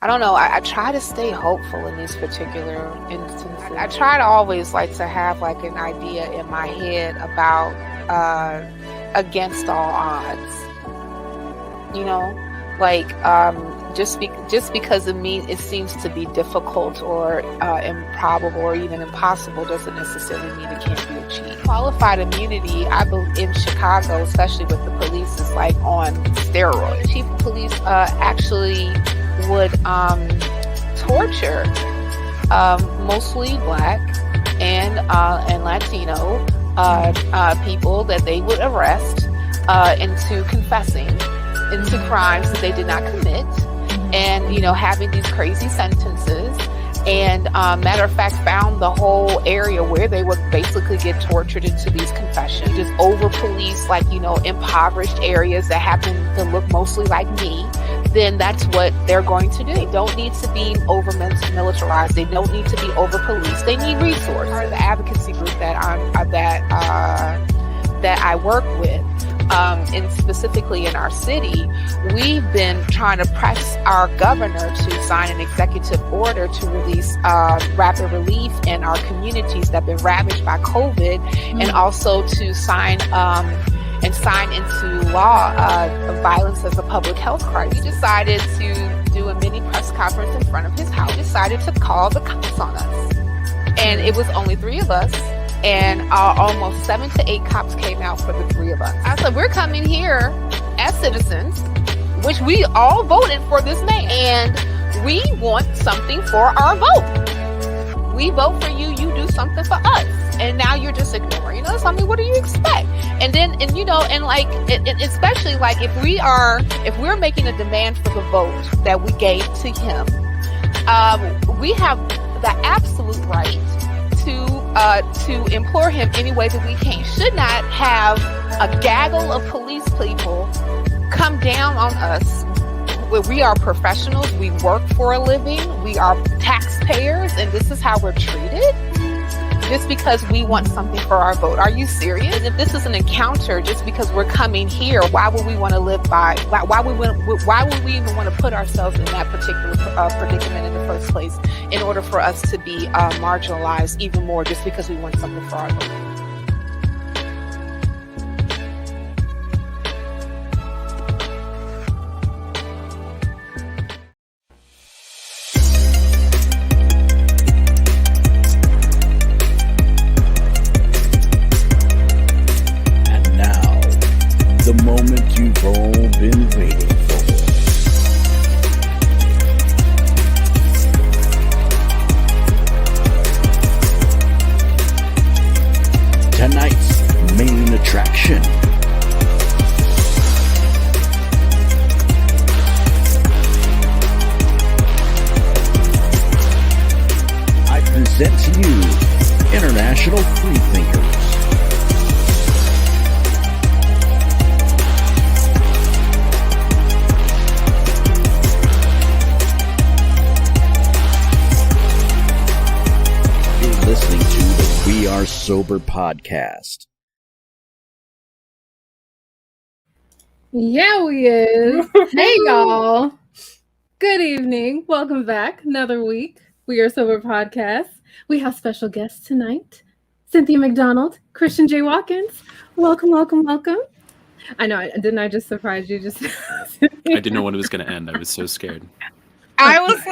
I don't know. I try to stay hopeful in these particular instances. I try to always like to have like an idea in my head about against all odds. You know, like just because it seems to be difficult or improbable or even impossible doesn't necessarily mean it can't be achieved. Qualified immunity, I believe, in Chicago, especially with the police, is like on steroids. Chief of police actually would torture mostly Black and Latino people that they would arrest into confessing into crimes that they did not commit, and having these crazy sentences. And matter of fact, found the whole area where they would basically get tortured into these confessions. Just over police, like, impoverished areas that happen to look mostly like me, then that's what they're going to do. They don't need to be over militarized. They don't need to be over policed. They need resources. The advocacy group that I work with, and specifically in our city, we've been trying to press our governor to sign an executive order to release rapid relief in our communities that have been ravaged by COVID, and also to sign into law violence as a public health crisis. He decided to do a mini press conference in front of his house. He decided to call the cops on us, and it was only 3 of us. And almost 7 to 8 cops came out for the 3 of us. I said, we're coming here as citizens, which we all voted for this man, and we want something for our vote. We vote for you, you do something for us. And now you're just ignoring us. I mean, what do you expect? And then, especially like if we're making a demand for the vote that we gave to him, we have the absolute right to implore him any way that we can. Should not have a gaggle of police people come down on us. We are professionals. We work for a living. We are taxpayers, and this is how we're treated just because we want something for our vote. Are you serious? If this is an encounter just because we're coming here, why would we want to live by? Why would we even want to put ourselves in that particular predicament in the first place in order for us to be marginalized even more just because we want something for our vote? You've all been waiting for. Tonight's main attraction. I present to you International Freethinkers. Listening to the We Are Sober podcast. Yeah, we is. Hey, y'all. Good evening. Welcome back. Another week. We Are Sober podcast. We have special guests tonight. Cynthia McDonald, Christian J. Watkins. Welcome, welcome, welcome. I know. Didn't I just surprise you? I didn't know when it was going to end. I was so scared. I was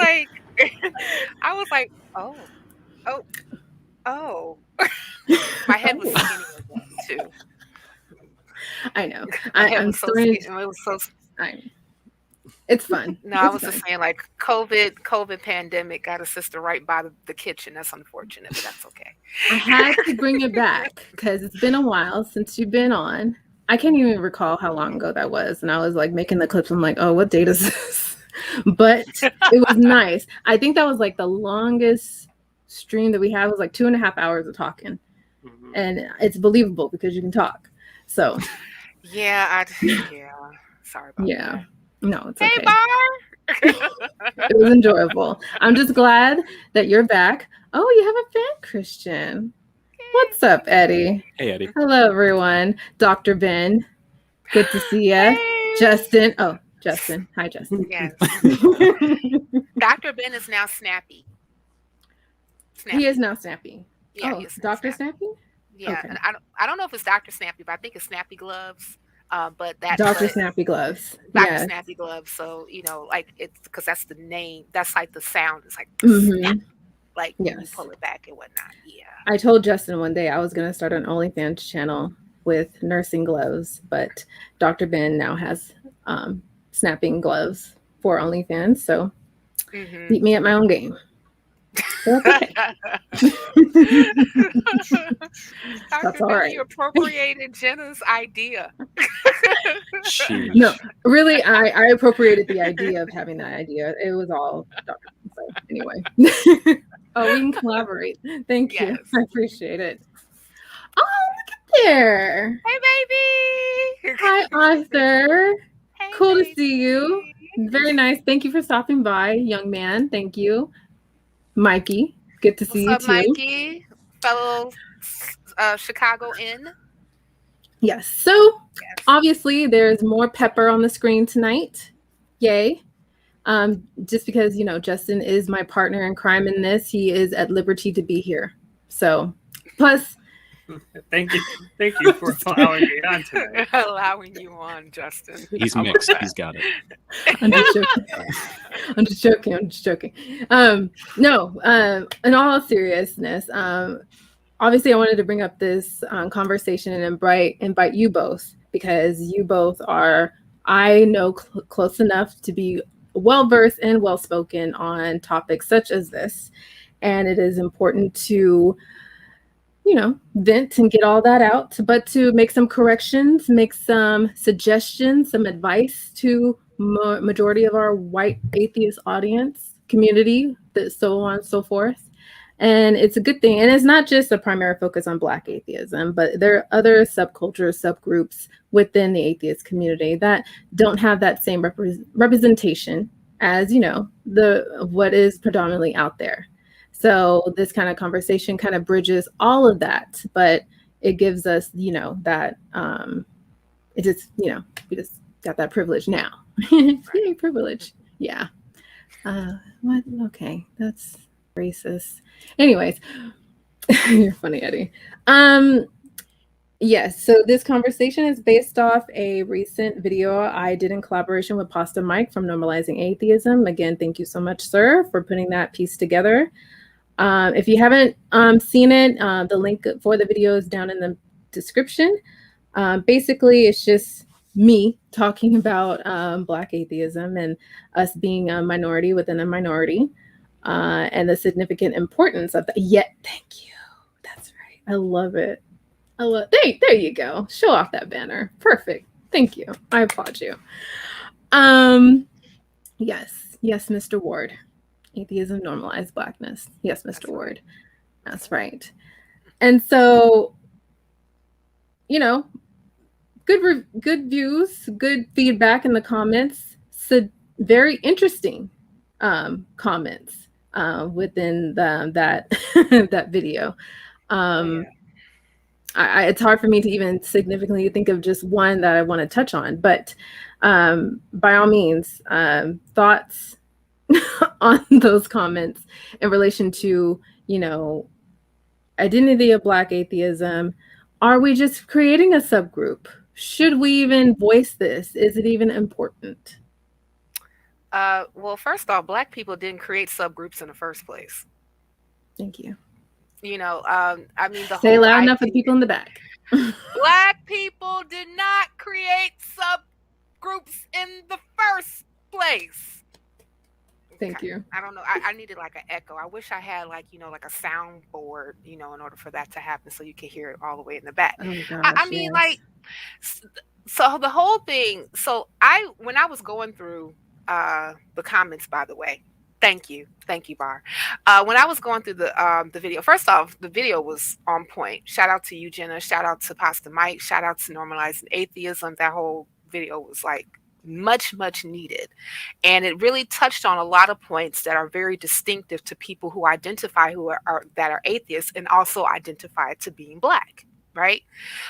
like, oh. My head was spinning too. I know. It's fun. No, I was just saying, like, COVID pandemic got a sister right by the kitchen. That's unfortunate, but that's okay. I had to bring it back because it's been a while since you've been on. I can't even recall how long ago that was. And I was like making the clips. I'm like, oh, what date is this? But it was nice. I think that was like the longest stream that we had was like 2.5 hours of talking. Mm-hmm. And it's believable because you can talk. So yeah. Sorry about that. No, it's okay. Hey, Bar! It was enjoyable. I'm just glad that you're back. Oh, you have a fan, Christian. What's up, Eddie? Hey, Eddie. Hello, everyone. Dr. Ben. Good to see you. Hey. Justin. Oh, Justin. Hi, Justin. Yes. Dr. Ben is now snappy. He is now snappy. Yeah, oh, Dr. Snappy? Yeah, Okay. and I don't know if it's Dr. Snappy, but I think it's Snappy Gloves. But that Dr. Snappy Gloves. Dr. Snappy Gloves. So, you know, like it's because that's the name. That's like the sound. It's like snap. Like when you pull it back and whatnot. Yeah. I told Justin one day I was going to start an OnlyFans channel with nursing gloves, but Dr. Ben now has snapping gloves for OnlyFans. So beat me at my own game. So that's okay. Dr. all right. You appropriated Jenna's idea. No, really, I appropriated the idea of having that idea. It was all Dr. Ben. So anyway. Oh, we can collaborate. Thank you. I appreciate it. Oh, look at there. Hey, baby. Hi, Arthur. Hey, cool baby. to see you. Very nice. Thank you for stopping by, young man. Thank you. Mikey, good to see What's you up, too. Mikey? Fellow Chicago in. Yes. So obviously there's more pepper on the screen tonight. Yay. Just because, you know, Justin is my partner in crime in this, he is at liberty to be here. So plus Thank you for allowing me on today. Allowing you on, Justin. He's mixed. He's got it. I'm just joking. No, in all seriousness, obviously I wanted to bring up this conversation and invite you both, because you both are, I know, close enough to be well-versed and well-spoken on topics such as this. And it is important to, you know, vent and get all that out, but to make some corrections, make some suggestions, some advice to majority of our white atheist audience community, so on and so forth. And it's a good thing. And it's not just a primary focus on Black atheism, but there are other subcultures, subgroups within the atheist community that don't have that same representation as, you know, what is predominantly out there. So this kind of conversation kind of bridges all of that, but it gives us, you know, that it just, you know, we just got that privilege now. Yay, privilege. Yeah. What? Okay, that's racist. Anyways, you're funny, Eddie. Yes, so this conversation is based off a recent video I did in collaboration with Pasta Mike from Normalizing Atheism. Again, thank you so much, sir, for putting that piece together. If you haven't seen it, the link for the video is down in the description. Basically, it's just me talking about Black atheism and us being a minority within a minority, and the significant importance of that. Thank you. That's right. I love it. There you go. Show off that banner. Perfect. Thank you. I applaud you. Yes, Mr. Ward. Atheism normalized Blackness. Yes, Mr. Ward. That's right. And so, you know, good views, good feedback in the comments. So very interesting comments within that that video. It's hard for me to even significantly think of just one that I want to touch on, but by all means, thoughts on those comments in relation to, you know, identity of Black atheism. Are we just creating a subgroup? Should we even voice this? Is it even important? Well, first off, Black people didn't create subgroups in the first place. Thank you. You know, I mean, say loud enough for the people in the back. Black people did not create subgroups in the first place. Thank you. I don't know. I needed like an echo. I wish I had like, you know, like a soundboard, you know, in order for that to happen, so you could hear it all the way in the back. Oh gosh, I mean, like, so the whole thing. So when I was going through the comments, by the way, thank you, Bar. When I was going through the video, first off, the video was on point. Shout out to you, Jenna. Shout out to Pasta Mike. Shout out to Normalizing Atheism. That whole video was like much needed, and it really touched on a lot of points that are very distinctive to people who identify that are atheists and also identify to being Black, right?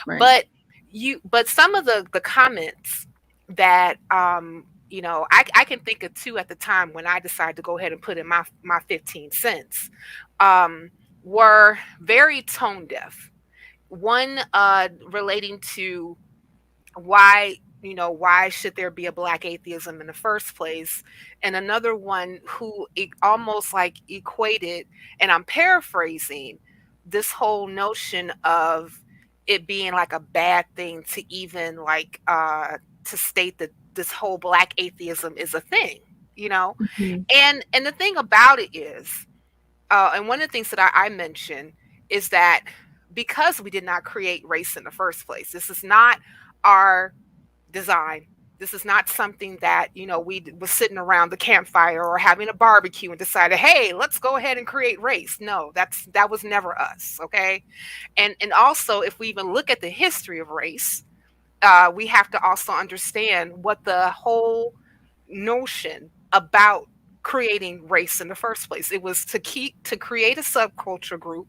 But some of the comments that I can think of two at the time when I decided to go ahead and put in my 15 cents, were very tone deaf. One relating to why should there be a Black atheism in the first place, and another one who almost like equated, and I'm paraphrasing, this whole notion of it being like a bad thing to even like to state that this whole Black atheism is a thing, Mhm. and the thing about it is, and one of the things that I mentioned is that because we did not create race in the first place, this is not our design. This is not something that, we was sitting around the campfire or having a barbecue and decided, hey, let's go ahead and create race. No, that was never us. Okay. And also, if we even look at the history of race, we have to also understand what the whole notion about creating race in the first place. It was to create a subculture group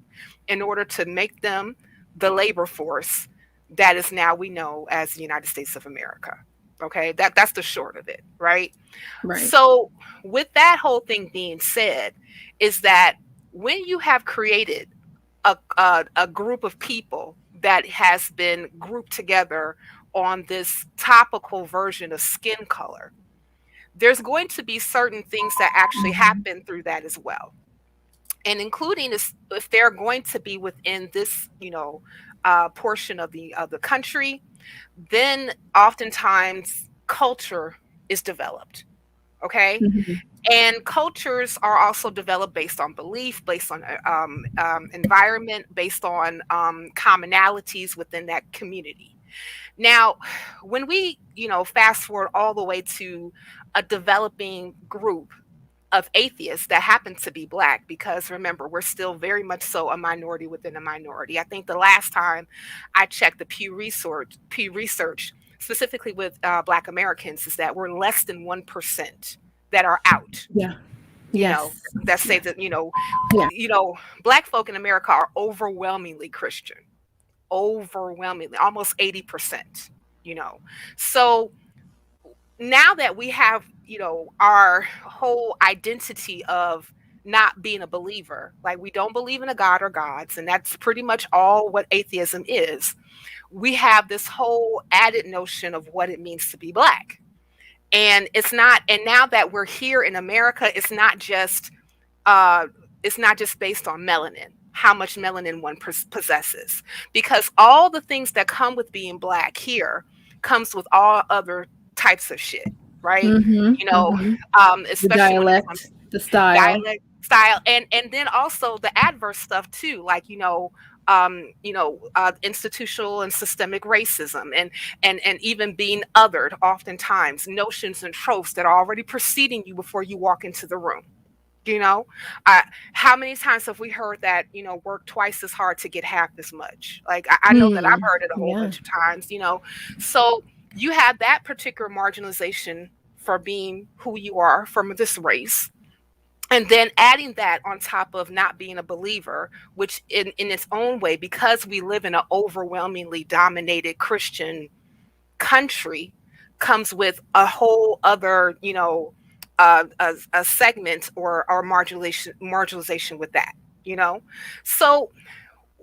in order to make them the labor force that is now we know as the United States of America. Okay, that's the short of it, right? Right. So with that whole thing being said, is that when you have created a group of people that has been grouped together on this topical version of skin color, there's going to be certain things that actually happen through that as well. And including if they're going to be within this, portion of the country, then oftentimes culture is developed. Okay. Mhm. And cultures are also developed based on belief, based on environment, based on commonalities within that community. Now, when we, fast forward all the way to a developing group of atheists that happen to be Black, because remember, we're still very much so a minority within a minority. I think the last time I checked the Pew Research, specifically with Black Americans, is that we're less than 1% that are out. Yeah. Yes. That say that, Yeah. Black folk in America are overwhelmingly Christian, overwhelmingly, almost 80%, So now that we have, our whole identity of not being a believer, like we don't believe in a God or gods, and that's pretty much all what atheism is. We have this whole added notion of what it means to be Black. And and now that we're here in America, it's not just based on melanin, how much melanin one possesses, because all the things that come with being Black here comes with all other types of shit, right? Mhm. Mhm. The Especially when it comes dialect, the style. dialect, style, and then also the adverse stuff too, like institutional and systemic racism, and even being othered, oftentimes notions and tropes that are already preceding you before you walk into the room. How many times have we heard that, work twice as hard to get half as much? Like, I know that I've heard it a whole Yeah. bunch of times, So you have that particular marginalization for being who you are from this race. And then adding that on top of not being a believer, which in its own way, because we live in an overwhelmingly dominated Christian country, comes with a whole other, a segment or marginalization with that, So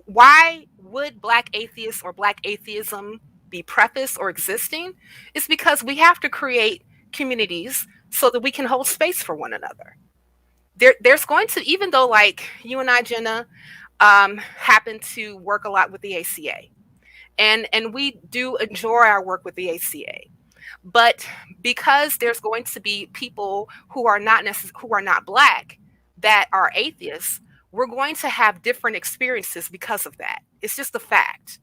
why would Black atheists or Black atheism be prefaced or existing? It's because we have to create communities so that we can hold space for one another. There's going to, even though like you and I, Jenna, happen to work a lot with the ACA, and we do enjoy our work with the ACA, but because there's going to be people who are not Black that are atheists, we're going to have different experiences because of that. It's just a fact.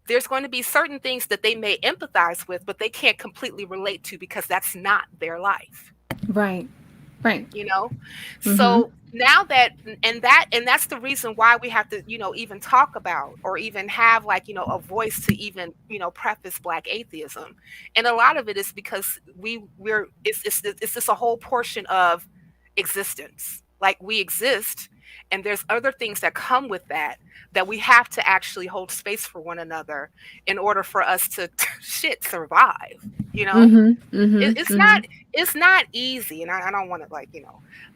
There's going to be certain things that they may empathize with, but they can't completely relate to because that's not their life. Right. So now that's the reason why we have to, even talk about or even have like, a voice to even, preface Black atheism. And a lot of it is because it's just a whole portion of existence. Like we exist And there's other things that come with that we have to actually hold space for one another in order for us to survive. It's not easy, and I don't want to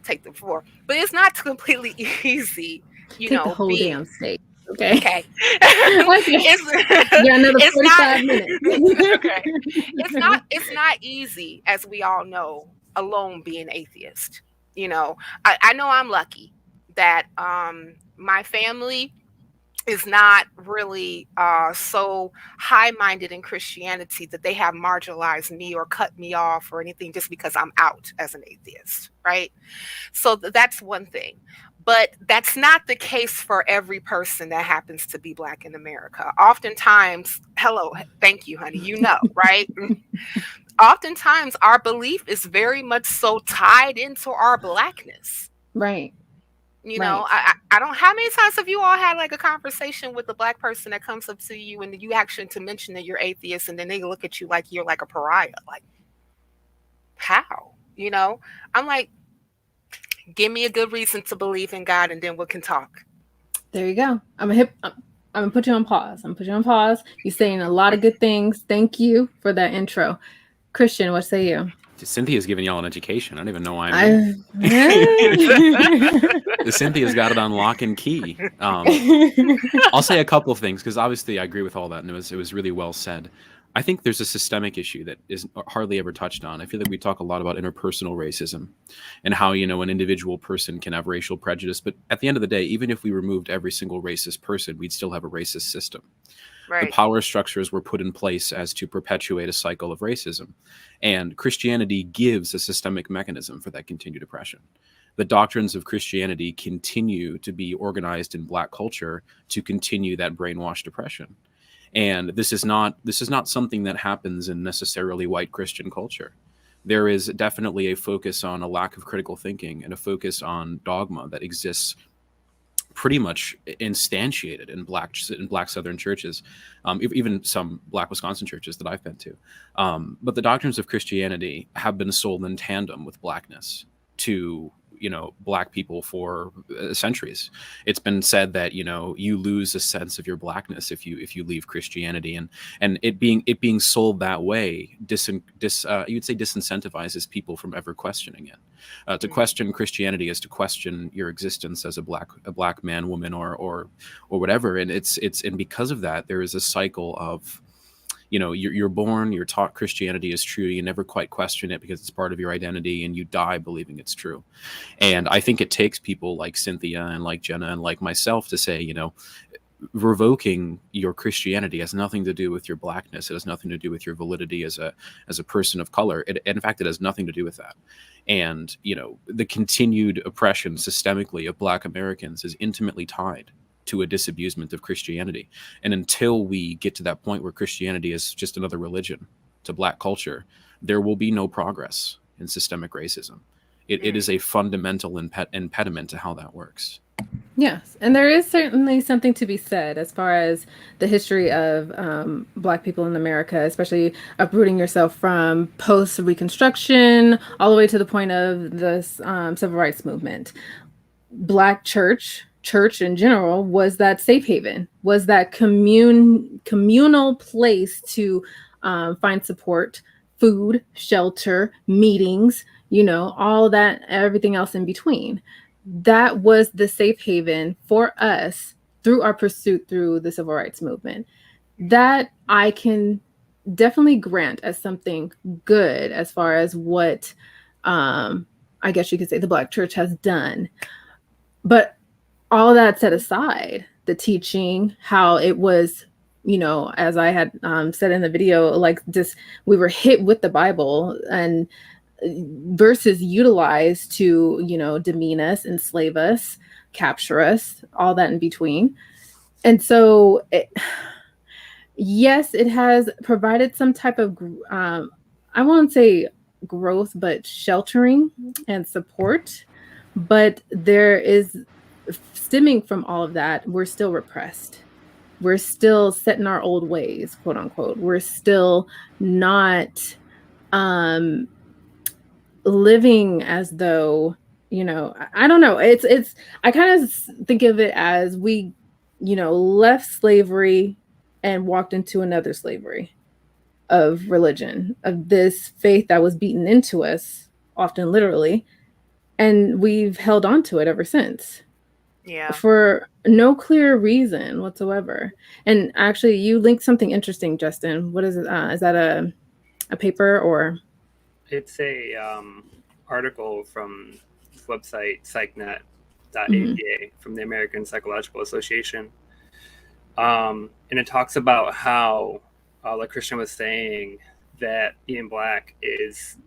take the floor, but it's not completely easy. Take the whole damn stage. Okay. Okay. Another 45 minutes. Okay. It's not easy, as we all know, alone being atheist. I know I'm lucky that my family is not really so high-minded in Christianity that they have marginalized me or cut me off or anything just because I'm out as an atheist, right? So that's one thing. But that's not the case for every person that happens to be Black in America. Oftentimes, thank you, honey, right? Oftentimes, our belief is very much so tied into our Blackness. Right. I don't. How many times have you all had like a conversation with a Black person that comes up to you and you actually to mention that you're atheist, and then they look at you like you're like a pariah? Like, how? I'm like, give me a good reason to believe in God, and then we can talk. There you go. I'm gonna put you on pause. You're saying a lot of good things. Thank you for that intro. Christian, what say you? Cynthia's giving y'all an education. I don't even know why Cynthia's got it on lock and key. I'll say a couple of things because obviously I agree with all that, and it was really well said. I think there's a systemic issue that is hardly ever touched on. I feel like we talk a lot about interpersonal racism and how, an individual person can have racial prejudice. But at the end of the day, even if we removed every single racist person, we'd still have a racist system. Right. The power structures were put in place as to perpetuate a cycle of racism. And Christianity gives a systemic mechanism for that continued oppression. The doctrines of Christianity continue to be organized in Black culture to continue that brainwashed oppression. And this is not something that happens in necessarily white Christian culture. There is definitely a focus on a lack of critical thinking and a focus on dogma that exists pretty much instantiated in Black Southern churches, even some Black Wisconsin churches that I've been to. But the doctrines of Christianity have been sold in tandem with Blackness to Black people for centuries. It's been said that you lose a sense of your Blackness if you leave Christianity, and it being sold that way you'd say disincentivizes people from ever questioning it. To question Christianity is to question your existence as a black man, woman, or whatever, and and because of that, there is a cycle of you're born, you're taught Christianity is true. You never quite question it because it's part of your identity, and you die believing it's true. And I think it takes people like Cynthia and like Jena and like myself to say, revoking your Christianity has nothing to do with your Blackness. It has nothing to do with your validity as a person of color. In fact, it has nothing to do with that. And, the continued oppression systemically of Black Americans is intimately tied to a disabusement of Christianity. And until we get to that point where Christianity is just another religion to Black culture, there will be no progress in systemic racism. It is a fundamental impediment to how that works. Yes, and there is certainly something to be said as far as the history of Black people in America, especially uprooting yourself from post-Reconstruction all the way to the point of the Civil Rights Movement. Black church in general was that safe haven, was that communal place to find support, food, shelter, meetings, all that, everything else in between. That was the safe haven for us through our pursuit through the Civil Rights Movement. That I can definitely grant as something good as far as what I guess you could say the Black church has done. But all that set aside, the teaching, how it was, as I had said in the video, like just we were hit with the Bible and verses utilized to, demean us, enslave us, capture us, all that in between. And so, yes, it has provided some type of, I won't say growth, but sheltering and support. But there is, stemming from all of that, we're still repressed. We're still set in our old ways, quote unquote. We're still not living as though I don't know. It's I kind of think of it as we, left slavery and walked into another slavery of religion, of this faith that was beaten into us, often literally, and we've held on to it ever since. Yeah. For no clear reason whatsoever. And actually, you linked something interesting, Justin. What is it? Is that a paper or? It's a article from this website, psychnet.apa, from the American Psychological Association. And it talks about how, like Christian was saying, that being Black is,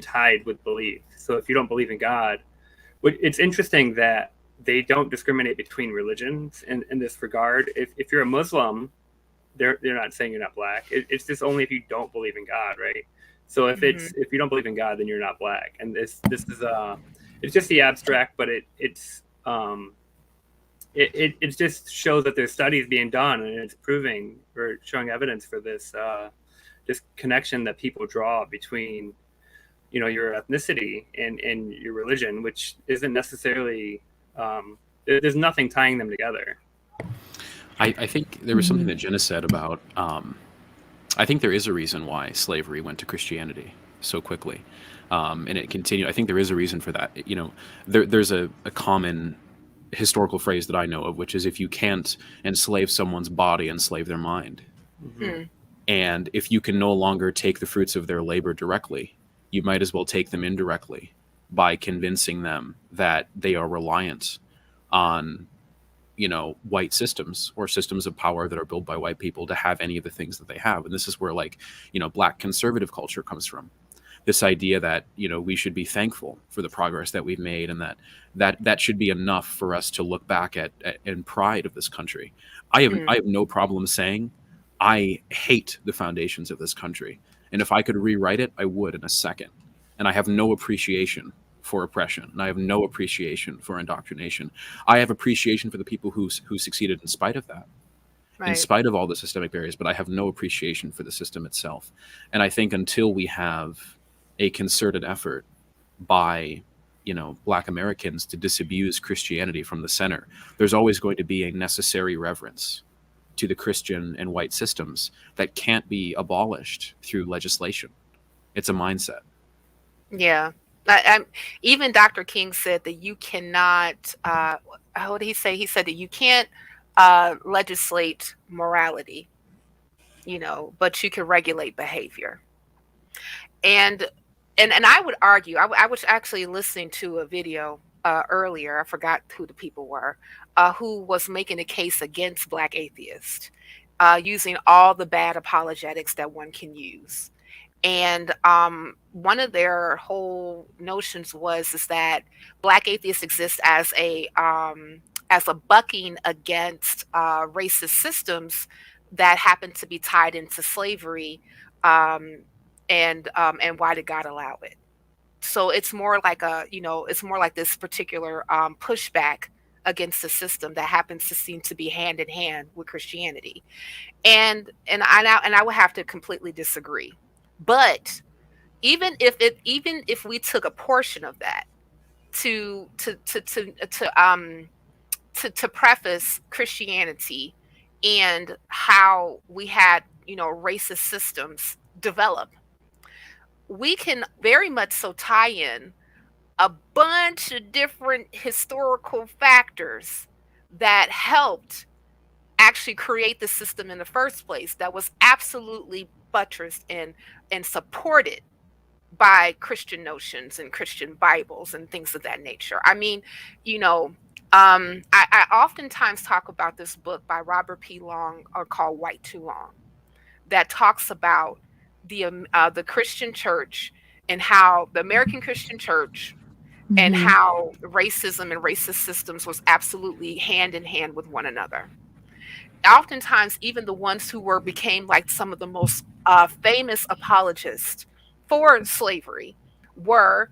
tied with belief. So if you don't believe in God, it's interesting that they don't discriminate between religions in this regard. If you're a Muslim, they're not saying you're not Black. It's just only if you don't believe in God, right? So if you don't believe in God, then you're not Black. And this is it's just the abstract, but it just shows that there's studies being done, and it's proving or showing evidence for this connection that people draw between your ethnicity and your religion, which isn't necessarily there's nothing tying them together. I think there was something that Jena said about I think there is a reason why slavery went to Christianity so quickly, and it continued. I think there is a reason for that. There's a common historical phrase that I know of, which is, if you can't enslave someone's body, enslave their mind. And if you can no longer take the fruits of their labor directly, you might as well take them indirectly by convincing them that they are reliant on, white systems or systems of power that are built by white people to have any of the things that they have. And this is where, Black conservative culture comes from. This idea that, we should be thankful for the progress that we've made, and that should be enough for us to look back at in pride of this country. I have no problem saying I hate the foundations of this country. And if I could rewrite it, I would in a second. And I have no appreciation for oppression, and I have no appreciation for indoctrination. I have appreciation for the people who succeeded in spite of that, in spite of all the systemic barriers, but I have no appreciation for the system itself. And I think until we have a concerted effort by, Black Americans to disabuse Christianity from the center, there's always going to be a necessary reverence to the Christian and white systems that can't be abolished through legislation. It's a mindset. Yeah. Even Dr. King said that you cannot, what did he say? He said that you can't legislate morality, but you can regulate behavior. And I would argue, I was actually listening to a video earlier, I forgot who the people were, who was making a case against Black atheists, using all the bad apologetics that one can use. And one of their whole notions is that Black atheists exist as a bucking against racist systems that happen to be tied into slavery, and why did God allow it? So it's more like it's more like this particular pushback against the system that happens to seem to be hand in hand with Christianity, and I would have to completely disagree. But even if we took a portion of that to preface Christianity and how we had racist systems develop, we can very much so tie in a bunch of different historical factors that helped actually create the system in the first place, that was absolutely buttressed and supported by Christian notions and Christian Bibles and things of that nature. I mean, I oftentimes talk about this book by Robert P. Long called White Too Long, that talks about the Christian church and how the American Christian church and how racism and racist systems was absolutely hand in hand with one another. Oftentimes, even the ones who became like some of the most famous apologists for slavery were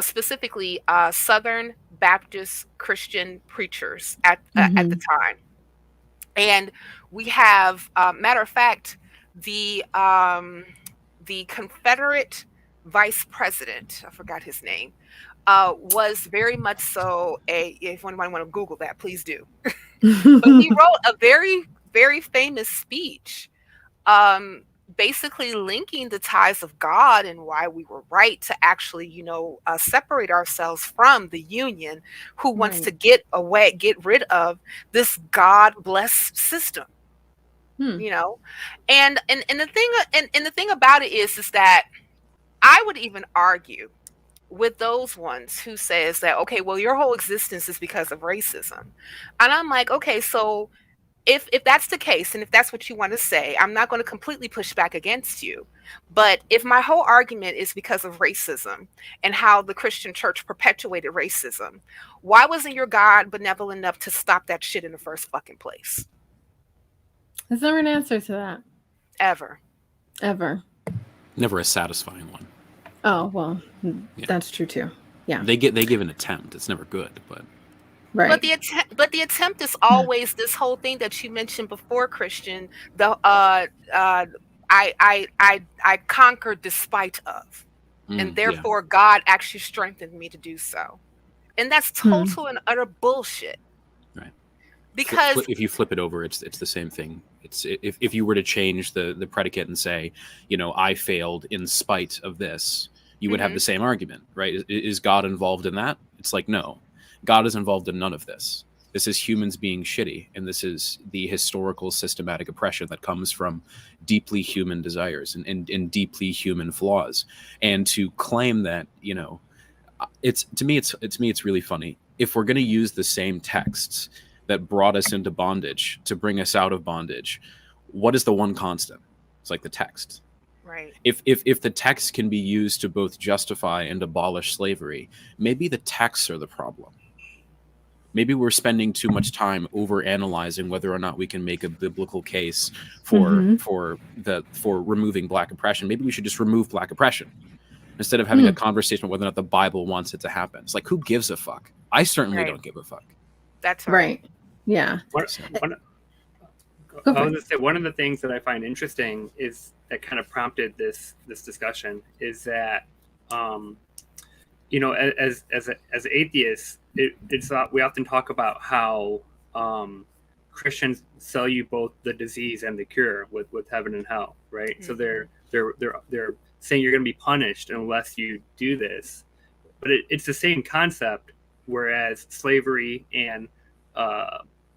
specifically Southern Baptist Christian preachers at the time. And we have, matter of fact, the Confederate vice president, I forgot his name, was very much so if anyone want to Google that, please do. But he wrote a very, very famous speech, basically linking the ties of God and why we were right to actually, separate ourselves from the Union, who wants to get rid of this God-blessed system. And the thing about it is that I would even argue with those ones who says that, okay, well, your whole existence is because of racism. And I'm like, okay, so if that's the case, and if that's what you want to say, I'm not going to completely push back against you. But if my whole argument is because of racism and how the Christian church perpetuated racism, why wasn't your God benevolent enough to stop that shit in the first fucking place? There's never an answer to that. Ever. Never a satisfying one. Oh, well, that's true too. Yeah. They give an attempt. It's never good, but right. But the attempt is always this whole thing that you mentioned before, Christian. The I conquered despite of, and therefore God actually strengthened me to do so, and that's total and utter bullshit. Right. Because if you flip it over, it's the same thing. It's if you were to change the predicate and say, I failed in spite of this, you would have the same argument, right? Is God involved in that? It's like, no, God is involved in none of this. This is humans being shitty, and this is the historical systematic oppression that comes from deeply human desires and deeply human flaws. And to claim that, it's really funny. If we're going to use the same texts that brought us into bondage to bring us out of bondage, what is the one constant? It's like the text. Right. If the text can be used to both justify and abolish slavery, maybe the texts are the problem. Maybe we're spending too much time over analyzing whether or not we can make a biblical case for removing Black oppression. Maybe we should just remove Black oppression instead of having a conversation about whether or not the Bible wants it to happen. It's like, who gives a fuck? I certainly don't give a fuck. That's right. Yeah. One of the things that I find interesting is that kind of prompted this discussion is that, as atheists, we often talk about how Christians sell you both the disease and the cure with heaven and hell, right? Mm-hmm. So they're saying you're going to be punished unless you do this, but it's the same concept. Whereas slavery and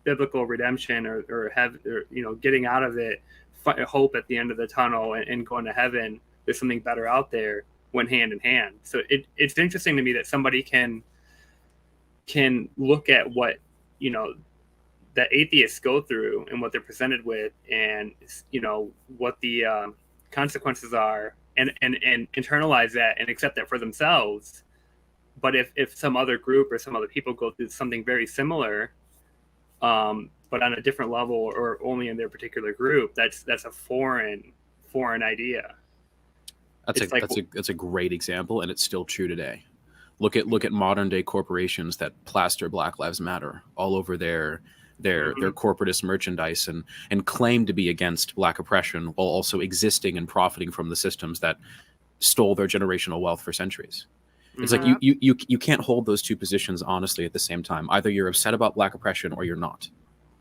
biblical redemption or getting out of it, hope at the end of the tunnel and going to heaven, there's something better out there, went hand in hand. So it's interesting to me that somebody can look at what that atheists go through and what they're presented with, and what the consequences are, and internalize that and accept that for themselves. But if some other group or some other people go through something very similar, but on a different level or only in their particular group, that's a foreign idea. That's a great example, and it's still true today. Look at modern day corporations that plaster Black Lives Matter all over their corporatist merchandise and claim to be against Black oppression while also existing and profiting from the systems that stole their generational wealth for centuries. It's like you can't hold those two positions honestly at the same time. Either you're upset about Black oppression or you're not.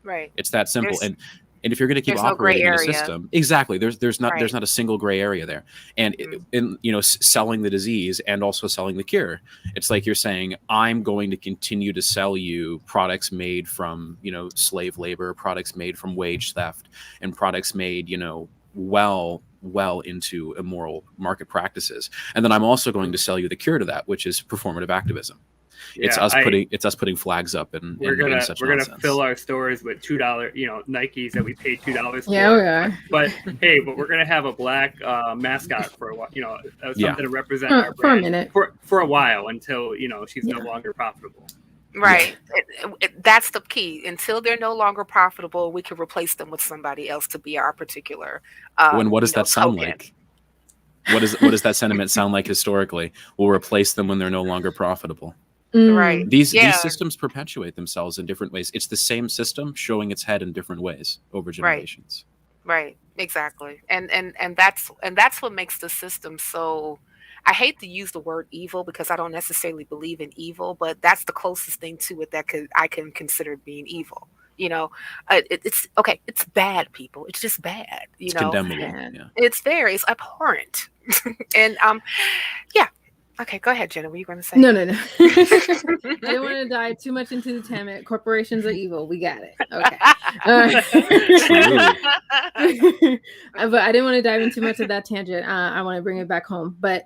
Right. It's that simple. And if you're going to keep operating in a system, exactly, there's not a single gray area there. And in selling the disease and also selling the cure, it's like you're saying, I'm going to continue to sell you products made from slave labor, products made from wage theft, and products made well into immoral market practices, and then I'm also going to sell you the cure to that, which is performative activism. It's us putting flags up and we're gonna fill our stores with $2 Nikes that we paid $2 for. Yeah, we are. But we're gonna have a Black mascot for a while, something to represent our brand for a minute, for a while until she's no longer profitable. Right. That's the key. Until they're no longer profitable, we can replace them with somebody else to be our particular. What does that sound like? What does that sentiment sound like historically? We'll replace them when they're no longer profitable. Right. These systems perpetuate themselves in different ways. It's the same system showing its head in different ways over generations. Right. Exactly. And that's what makes the system so. I hate to use the word evil because I don't necessarily believe in evil, but that's the closest thing to it that I can consider being evil. It's okay. It's bad, people. It's just bad. It's condemnable. Yeah. It's abhorrent. And yeah. Okay, go ahead, Jenna. What were you going to say? No. I didn't want to dive too much into the tangent. Corporations are evil. We got it. Okay. But I didn't want to dive into much of that tangent. I want to bring it back home. But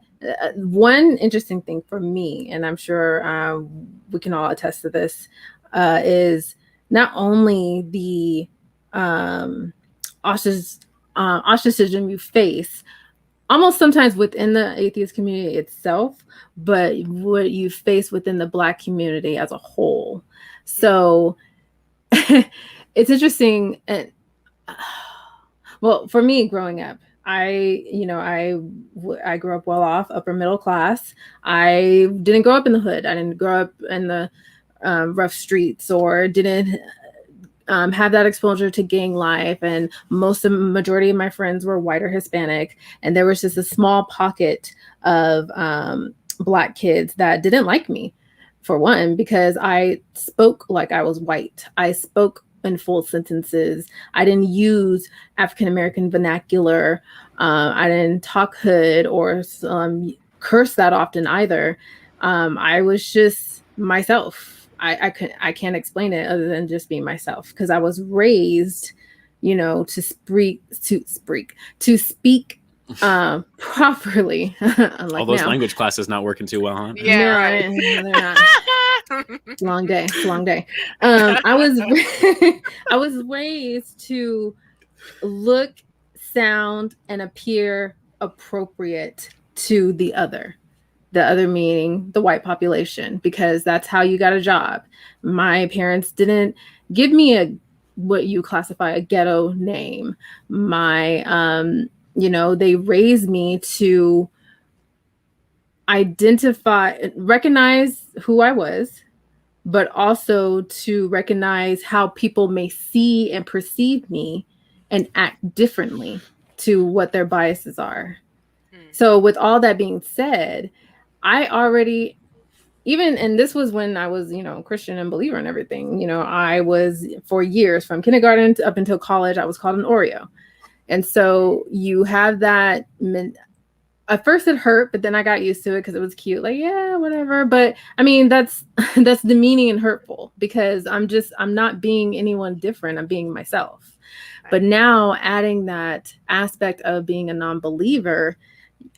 one interesting thing for me, and I'm sure we can all attest to this, is not only the ostracism you face, almost sometimes within the atheist community itself, but what you face within the Black community as a whole. So it's interesting. And well, for me growing up, I grew up well off, upper middle class. I didn't grow up in the hood. I didn't grow up in the rough streets, or didn't have that exposure to gang life. And majority of my friends were white or Hispanic. And there was just a small pocket of Black kids that didn't like me, for one, because I spoke like I was white. I spoke in full sentences. I didn't use African-American vernacular. I didn't talk hood or curse that often either. I was just myself. I can't explain it other than just being myself, because I was raised, to speak properly. All those language classes not working too well, huh? Yeah, no, they're not. It's a long day. I was raised to look, sound, and appear appropriate to the other. The other meaning the white population, because that's how you got a job. My parents didn't give me what you classify a ghetto name. They raised me to recognize who I was, but also to recognize how people may see and perceive me and act differently to what their biases are. So with all that being said, I already, and this was when I was, Christian and believer and everything, I was, for years, from kindergarten up until college, I was called an Oreo. And so you have that, at first it hurt, but then I got used to it because it was cute. Like, yeah, whatever. But I mean, that's demeaning and hurtful, because I'm not being anyone different. I'm being myself. But now adding that aspect of being a non-believer,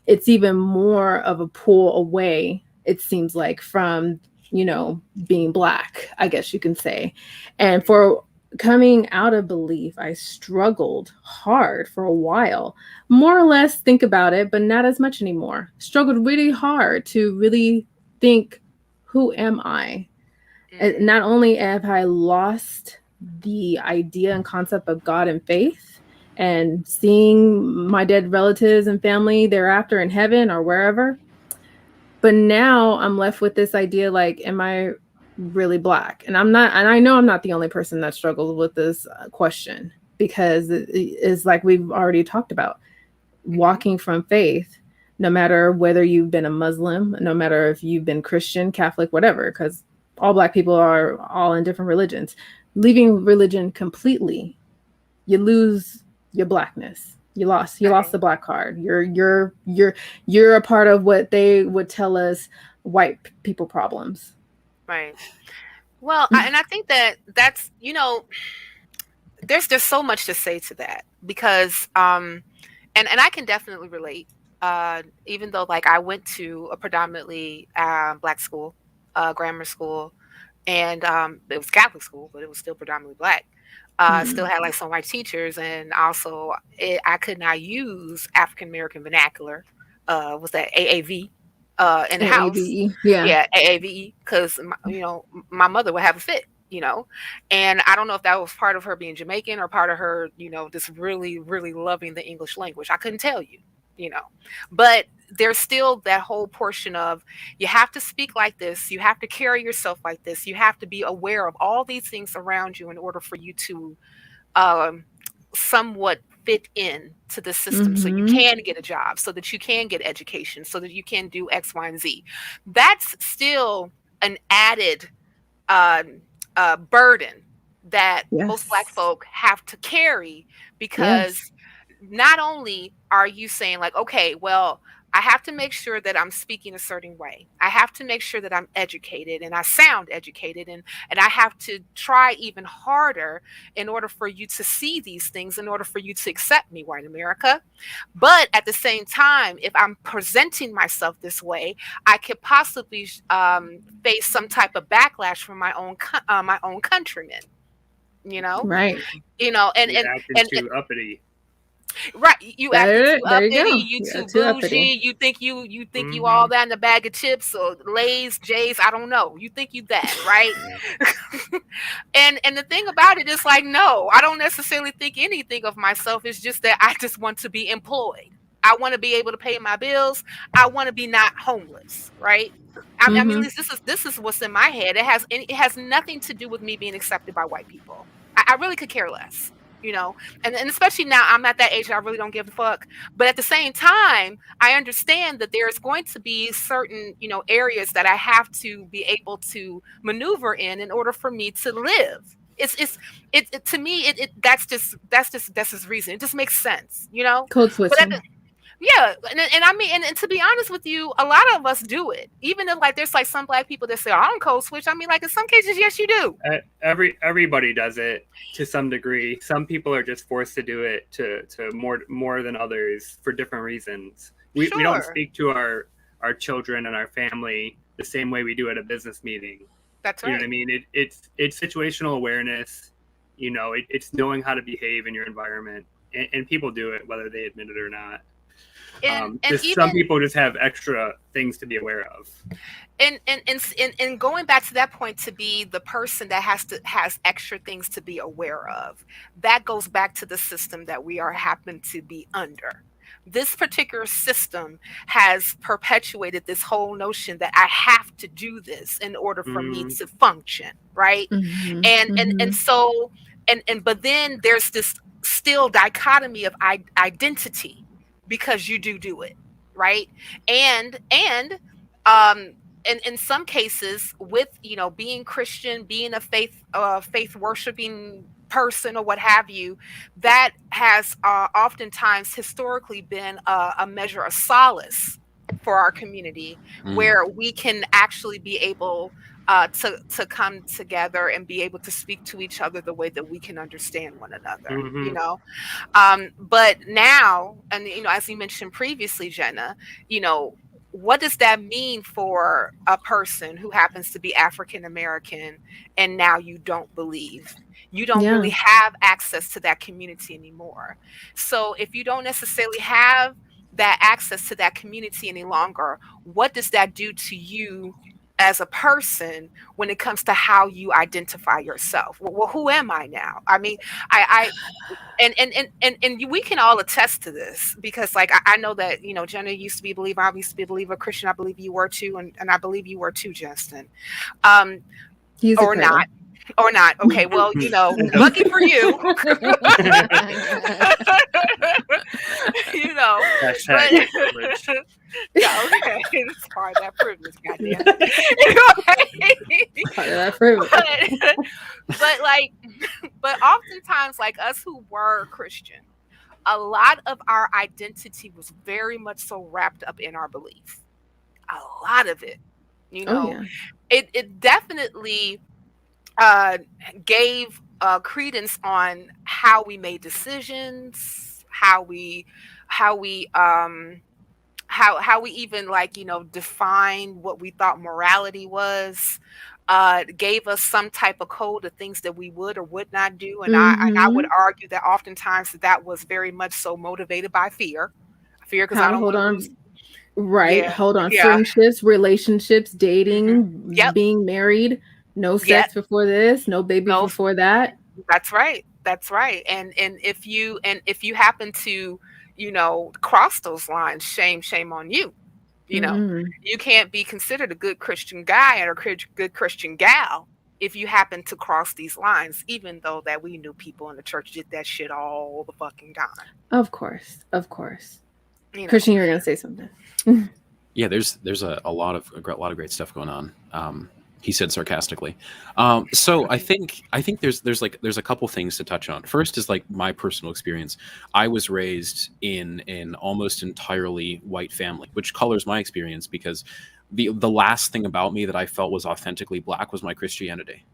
it's even more of a pull away, it seems like, from, being Black, I guess you can say. And for coming out of belief, I struggled hard for a while, more or less think about it, but not as much anymore. Struggled really hard to really think, who am I? And not only have I lost the idea and concept of God and faith, and seeing my dead relatives and family thereafter in heaven or wherever, but now I'm left with this idea, like, am I really Black? And I'm not, and I know I'm not the only person that struggled with this question, because it's like we've already talked about, walking from faith, no matter whether you've been a Muslim, no matter if you've been Christian, Catholic, whatever, because all Black people are all in different religions. Leaving religion completely, you lose your Blackness. You lost the Black card. You're a part of what they would tell us white people problems. Right. Well, and I think that's, there's so much to say to that, because and I can definitely relate, even though, like, I went to a predominantly Black school, grammar school, and it was Catholic school, but it was still predominantly Black. Still had, like, some white teachers, and also I could not use African American vernacular. Was that AAV in the house? Yeah, AAVE, because my mother would have a fit, and I don't know if that was part of her being Jamaican or part of her, just really, really loving the English language. I couldn't tell you, but there's still that whole portion of, you have to speak like this, you have to carry yourself like this, you have to be aware of all these things around you in order for you to somewhat fit in to the system, so you can get a job, so that you can get education, so that you can do X, Y, and Z. That's still an added burden that most Black folk have to carry, because not only are you saying like, okay, well, I have to make sure that I'm speaking a certain way. I have to make sure that I'm educated and I sound educated, and I have to try even harder in order for you to see these things, in order for you to accept me, white America. But at the same time, if I'm presenting myself this way, I could possibly face some type of backlash from my own countrymen. You know, right? You know, and too uppity. Right, you acting too uppity, you too bougie, you think you all that in a bag of chips or Lay's, J's, I don't know. You think you that, right? and the thing about it is like, no, I don't necessarily think anything of myself. It's just that I just want to be employed. I want to be able to pay my bills. I want to be not homeless, right? I mean, this is what's in my head. It has nothing to do with me being accepted by white people. I really could care less. You know, and especially now I'm at that age that I really don't give a fuck. But at the same time, I understand that there's going to be certain, you know, areas that I have to be able to maneuver in order for me to live. It to me, that's just reason. It just makes sense, you know. Code switching. Yeah, and I mean, and to be honest with you, a lot of us do it. Even if like there's like some Black people that say, oh, I don't code switch. I mean, like in some cases, yes, you do. Everybody does it to some degree. Some people are just forced to do it to more than others for different reasons. We don't speak to our children and our family the same way we do at a business meeting. That's right. You know what I mean? It's situational awareness. You know, it's knowing how to behave in your environment, and people do it whether they admit it or not. And some people just have extra things to be aware of. And going back to that point, to be the person that has extra things to be aware of, that goes back to the system that we happen to be under. This particular system has perpetuated this whole notion that I have to do this in order for me to function, right? And so but then there's this still dichotomy of identity, because you do it, right? And in some cases, with, you know, being Christian, being a faith worshiping person or what have you, that has oftentimes historically been a measure of solace for our community, where we can actually be able to come together and be able to speak to each other the way that we can understand one another, you know. But now, and you know, as you mentioned previously, Jena, you know, what does that mean for a person who happens to be African American, and now you don't believe? You don't really have access to that community anymore. So if you don't necessarily have that access to that community any longer, what does that do to you as a person when it comes to how you identify yourself? Well, who am I now? I mean, and we can all attest to this, because like I know that, you know, Jena used to be a believer, I used to be a believer, Christian, I believe you were too, and I believe you were too, Justin. Or not. Or not. Okay, well, you know, lucky for you. You know. Yeah, okay. It's part of that privilege, goddamn. Part of that privilege. But oftentimes, like us who were Christian, a lot of our identity was very much so wrapped up in our belief. A lot of it, you know, it definitely gave credence on how we made decisions, how we even, like, you know, defined what we thought morality was. Gave us some type of code of things that we would or would not do, and I would argue that oftentimes that was very much so motivated by fear, because I don't hold on. lose. Right. Hold on. Friendships, relationships, dating, being married. No sex before this, no baby before that. That's right. And if you happen to, you know, cross those lines, shame on you. You know, you can't be considered a good Christian guy or a good Christian gal if you happen to cross these lines, even though that we knew people in the church did that shit all the fucking time. Of course. You know. Christian, you were gonna say something. Yeah, there's a lot of great stuff going on. He said sarcastically. So I think there's a couple things to touch on. First is like my personal experience. I was raised in an almost entirely white family, which colors my experience because the last thing about me that I felt was authentically Black was my Christianity.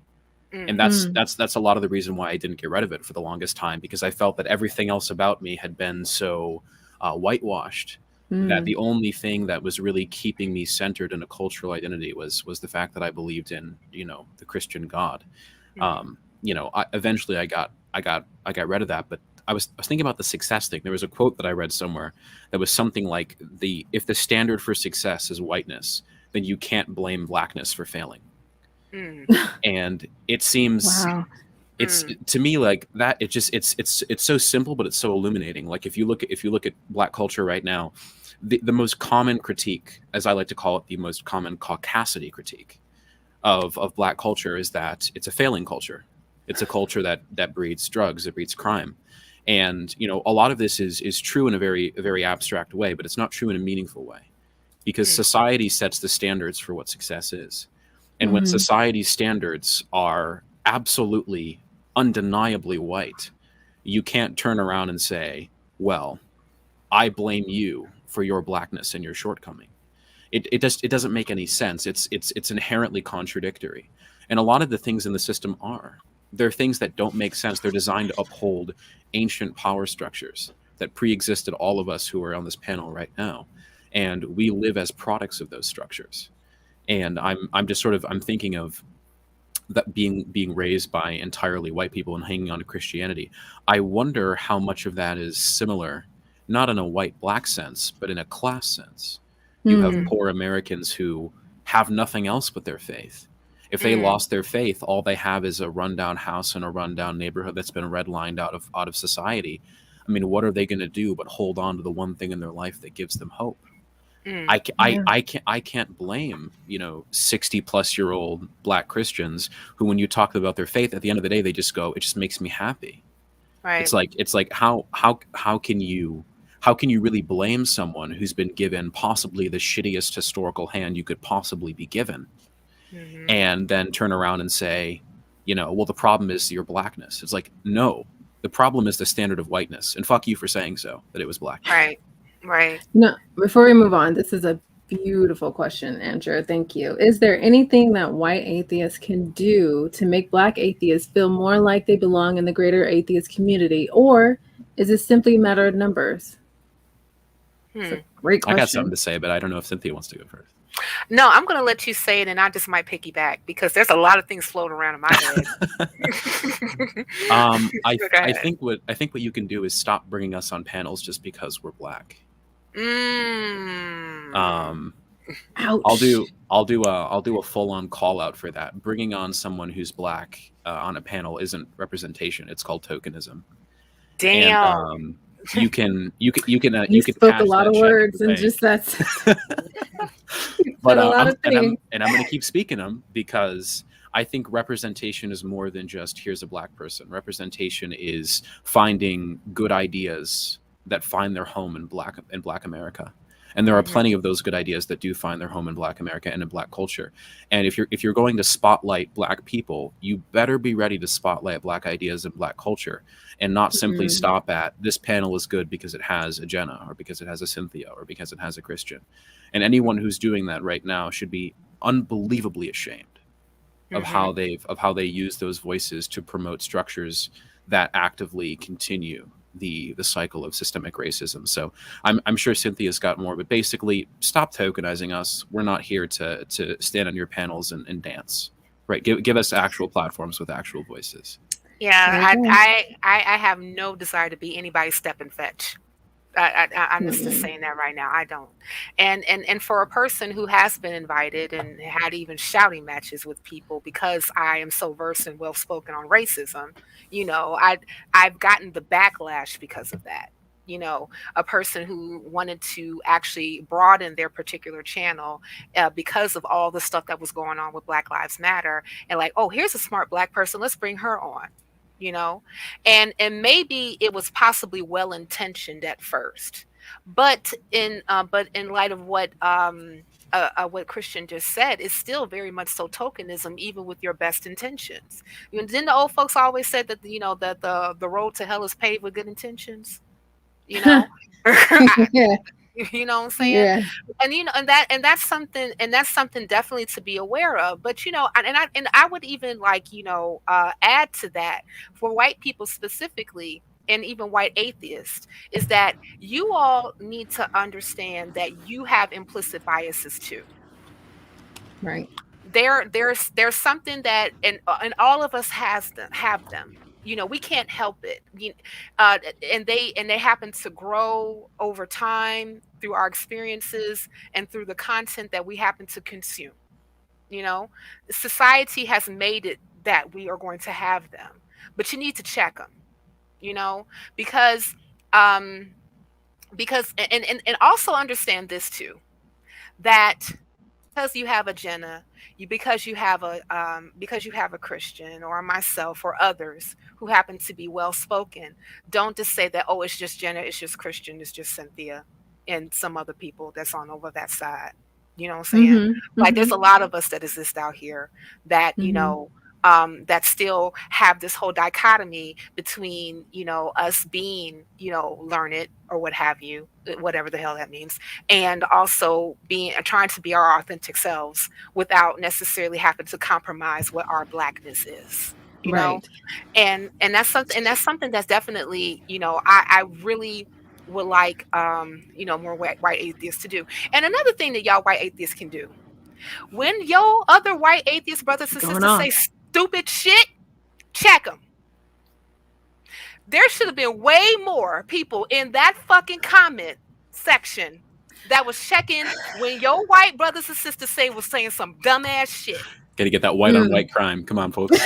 And that's a lot of the reason why I didn't get rid of it for the longest time, because I felt that everything else about me had been so whitewashed that the only thing that was really keeping me centered in a cultural identity was the fact that I believed in, the Christian God. Eventually I got rid of that, but I was thinking about the success thing. There was a quote that I read somewhere that was something like if the standard for success is whiteness, then you can't blame Blackness for failing. And it seems it's to me like that. It's so simple, but it's so illuminating. Like if you look at Black culture right now, the most common critique, as I like to call it, the most common caucasity critique of Black culture is that it's a failing culture. It's a culture that breeds drugs, it breeds crime. And a lot of this is true in a very abstract way, but it's not true in a meaningful way, because society sets the standards for what success is. And when society's standards are absolutely, undeniably white, you can't turn around and say, well, I blame you for your Blackness and your shortcoming. It doesn't make any sense. It's inherently contradictory. And a lot of the things in the system they're things that don't make sense. They're designed to uphold ancient power structures that pre-existed all of us who are on this panel right now. And we live as products of those structures. And I'm thinking of that being raised by entirely white people and hanging on to Christianity. I wonder how much of that is similar, not in a white-Black sense, but in a class sense. You have poor Americans who have nothing else but their faith. If they lost their faith, all they have is a rundown house in a rundown neighborhood that's been redlined out of society. I mean, what are they going to do but hold on to the one thing in their life that gives them hope? I can't blame 60-plus-year-old Black Christians who, when you talk about their faith, at the end of the day they just go, it just makes me happy. Right. It's like how can you really blame someone who's been given possibly the shittiest historical hand you could possibly be given, and then turn around and say, well, the problem is your Blackness. It's like, no, the problem is the standard of whiteness, and fuck you for saying so, that it was Black. Right. No, before we move on, this is a beautiful question, Andrew. Thank you. Is there anything that white atheists can do to make Black atheists feel more like they belong in the greater atheist community, or is it simply a matter of numbers? It's a great question. I got something to say, but I don't know if Cynthia wants to go first. No, I'm going to let you say it, and I just might piggyback because there's a lot of things floating around in my head. I think what you can do is stop bringing us on panels just because we're Black. Ouch. I'll do a full-on call out for that. Bringing on someone who's Black on a panel isn't representation. It's called tokenism. Damn. And, you can spoke a lot of words and just that's but I'm going to keep speaking them because I think representation is more than just here's a Black person. Representation is finding good ideas that find their home in Black America. And there are plenty of those good ideas that do find their home in Black America and in Black culture. And if you're going to spotlight Black people, you better be ready to spotlight Black ideas and Black culture, and not simply stop at this panel is good because it has a Jena, or because it has a Cynthia, or because it has a Christian. And anyone who's doing that right now should be unbelievably ashamed of how they use those voices to promote structures that actively continue the cycle of systemic racism. So I'm sure Cynthia's got more, but basically stop tokenizing us. We're not here to stand on your panels and dance. Right. Give us actual platforms with actual voices. Yeah, I have no desire to be anybody's step and fetch. I'm just saying that right now. I don't. And for a person who has been invited and had even shouting matches with people because I am so versed and well spoken on racism, I've gotten the backlash because of that. you know, a person who wanted to actually broaden their particular channel because of all the stuff that was going on with Black Lives Matter, and like, oh, here's a smart Black person, let's bring her on, you know. And maybe it was possibly well intentioned at first, but in light of what Christian just said, is still very much so tokenism, even with your best intentions. You know, didn't the old folks always said that, you know, that the road to hell is paved with good intentions? You know, Yeah. you know what I'm saying? Yeah. And you know, and that's something definitely to be aware of. But you know, and I would even, like, you know, add to that, for white people specifically, and even white atheists, is that you all need to understand that you have implicit biases too. Right. There's something that, and all of us have them. You know, we can't help it. And they happen to grow over time through our experiences and through the content that we happen to consume. You know, society has made it that we are going to have them, but you need to check them. You know, because and also understand this too, that because you have a Jena, because you have a Christian or myself or others who happen to be well spoken, don't just say that, oh, it's just Jena, it's just Christian, it's just Cynthia and some other people that's on over that side. You know what I'm saying? Mm-hmm. Like, there's a lot of us that exist out here that, you know, that still have this whole dichotomy between, you know, us being, you know, learned or what have you, whatever the hell that means, and also trying to be our authentic selves without necessarily having to compromise what our Blackness is, you know. And that's something that's definitely, you know, I really would like, you know, more white atheists to do. And another thing that y'all white atheists can do, when your other white atheist brothers and sisters say stupid shit, check them. There should have been way more people in that fucking comment section that was checking when your white brothers and sisters was saying some dumbass shit. Gotta get that white on white crime. Come on, folks.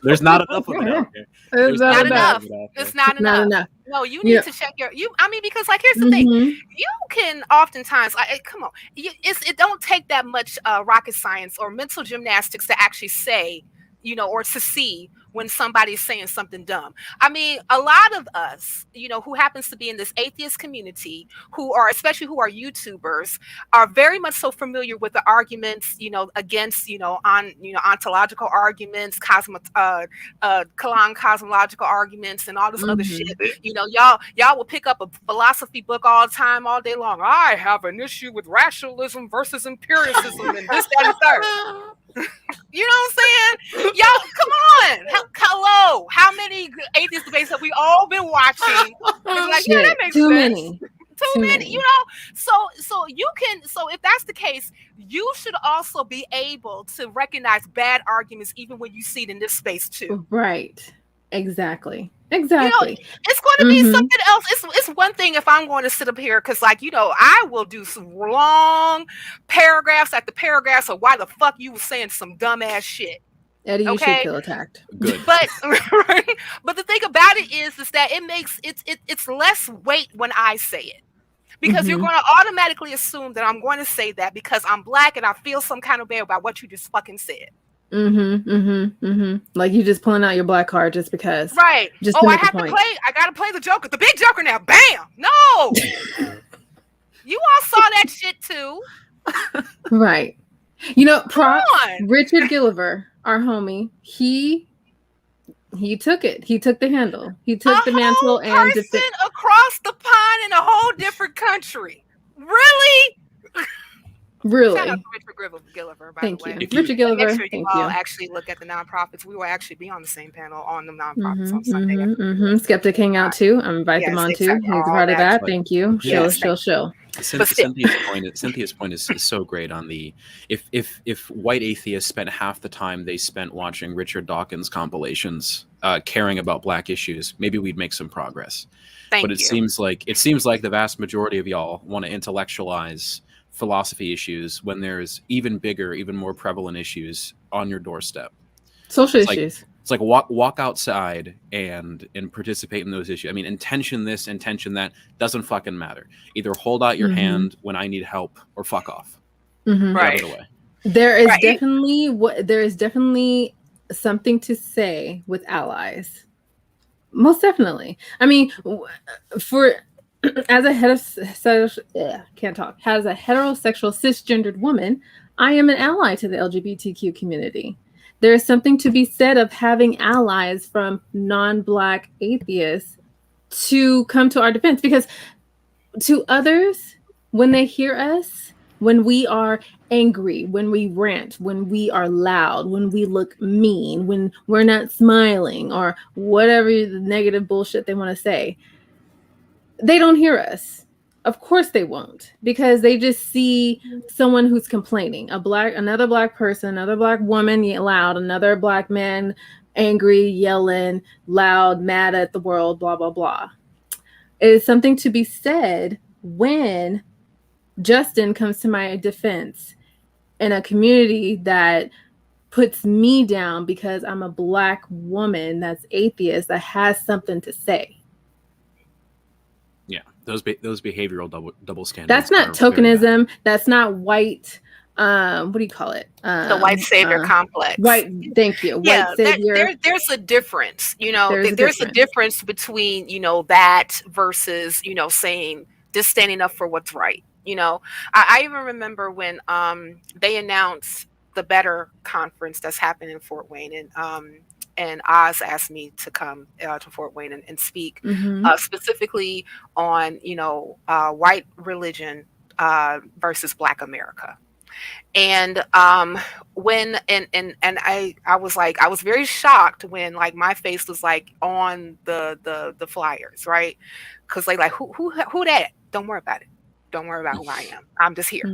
There's not enough of it out there. There's not enough. It's not enough. No, you need to check I mean, because, like, here's the thing. You can oftentimes, come on, it don't take that much rocket science or mental gymnastics to actually say, you know, or to see when somebody's saying something dumb. I mean, a lot of us, you know, who happens to be in this atheist community, especially who are YouTubers, are very much so familiar with the arguments, you know, against, you know, ontological arguments, Kalam cosmological arguments, and all this other shit. You know, y'all will pick up a philosophy book all the time, all day long. I have an issue with rationalism versus empiricism and this, that, and third. You know what I'm saying? Y'all, come on. Hello. How many atheist debates have we all been watching? Like, yeah, that makes Too sense. Too many, you know? So if that's the case, you should also be able to recognize bad arguments even when you see it in this space too. Right. Exactly. You know, it's going to be something else. It's one thing if I'm going to sit up here, because, like, you know, I will do some long paragraphs after paragraphs of why the fuck you was saying some dumbass shit. Eddie, you should feel attacked. Good. But but the thing about it is that it makes it's less weight when I say it. Because you're going to automatically assume that I'm going to say that because I'm Black and I feel some kind of way about what you just fucking said. Like you just pulling out your Black card just because. Right. Just I gotta play the Joker, the big Joker now. Bam! No! You all saw that shit too. Right. You know, Richard Gilliver, our homie, he took it. He took the handle. He took the mantle and person across the pond in a whole different country. Really? Really? Shout out to Richard Gilliver, by Thank the way. you. Richard Gilliver, make sure thank you. You. Actually look at the nonprofits. We will actually be on the same panel on the nonprofits on Sunday. Skeptic Hangout too. I'm invite them on too. He's part of that. Thank you. Show. Cynthia's point is so great on the if white atheists spent half the time they spent watching Richard Dawkins compilations, caring about Black issues, maybe we'd make some progress. But it seems like the vast majority of y'all want to intellectualize philosophy issues when there's even bigger, even more prevalent issues on your doorstep. Social issues. It's like walk outside and participate in those issues. I mean, intention this, intention that, doesn't fucking matter. Either hold out your hand when I need help, or fuck off. Right. Get out of the way. There is definitely something to say with allies. Most definitely. I mean, as a heterosexual cisgendered woman, I am an ally to the LGBTQ community. There is something to be said of having allies from non-Black atheists to come to our defense, because to others, when they hear us, when we are angry, when we rant, when we are loud, when we look mean, when we're not smiling, or whatever the negative bullshit they want to say, they don't hear us. Of course they won't, because they just see someone who's complaining, another Black person, another Black woman loud, another Black man angry, yelling, loud, mad at the world, blah, blah, blah. It is something to be said when Justin comes to my defense in a community that puts me down because I'm a Black woman that's atheist that has something to say. Yeah, those behavioral double standards. That's not tokenism. That's not white. What do you call it? The white savior complex. White. Thank you. Yeah, white savior. there's a difference. There's a difference between that versus saying just standing up for what's right. I even remember when they announced the Better conference that's happening in Fort Wayne, and Oz asked me to come to Fort Wayne and speak specifically on white religion versus Black America. And when I was very shocked when my face was on the flyers, right? Because who that? Don't worry about it. Don't worry about who I am. I'm just here,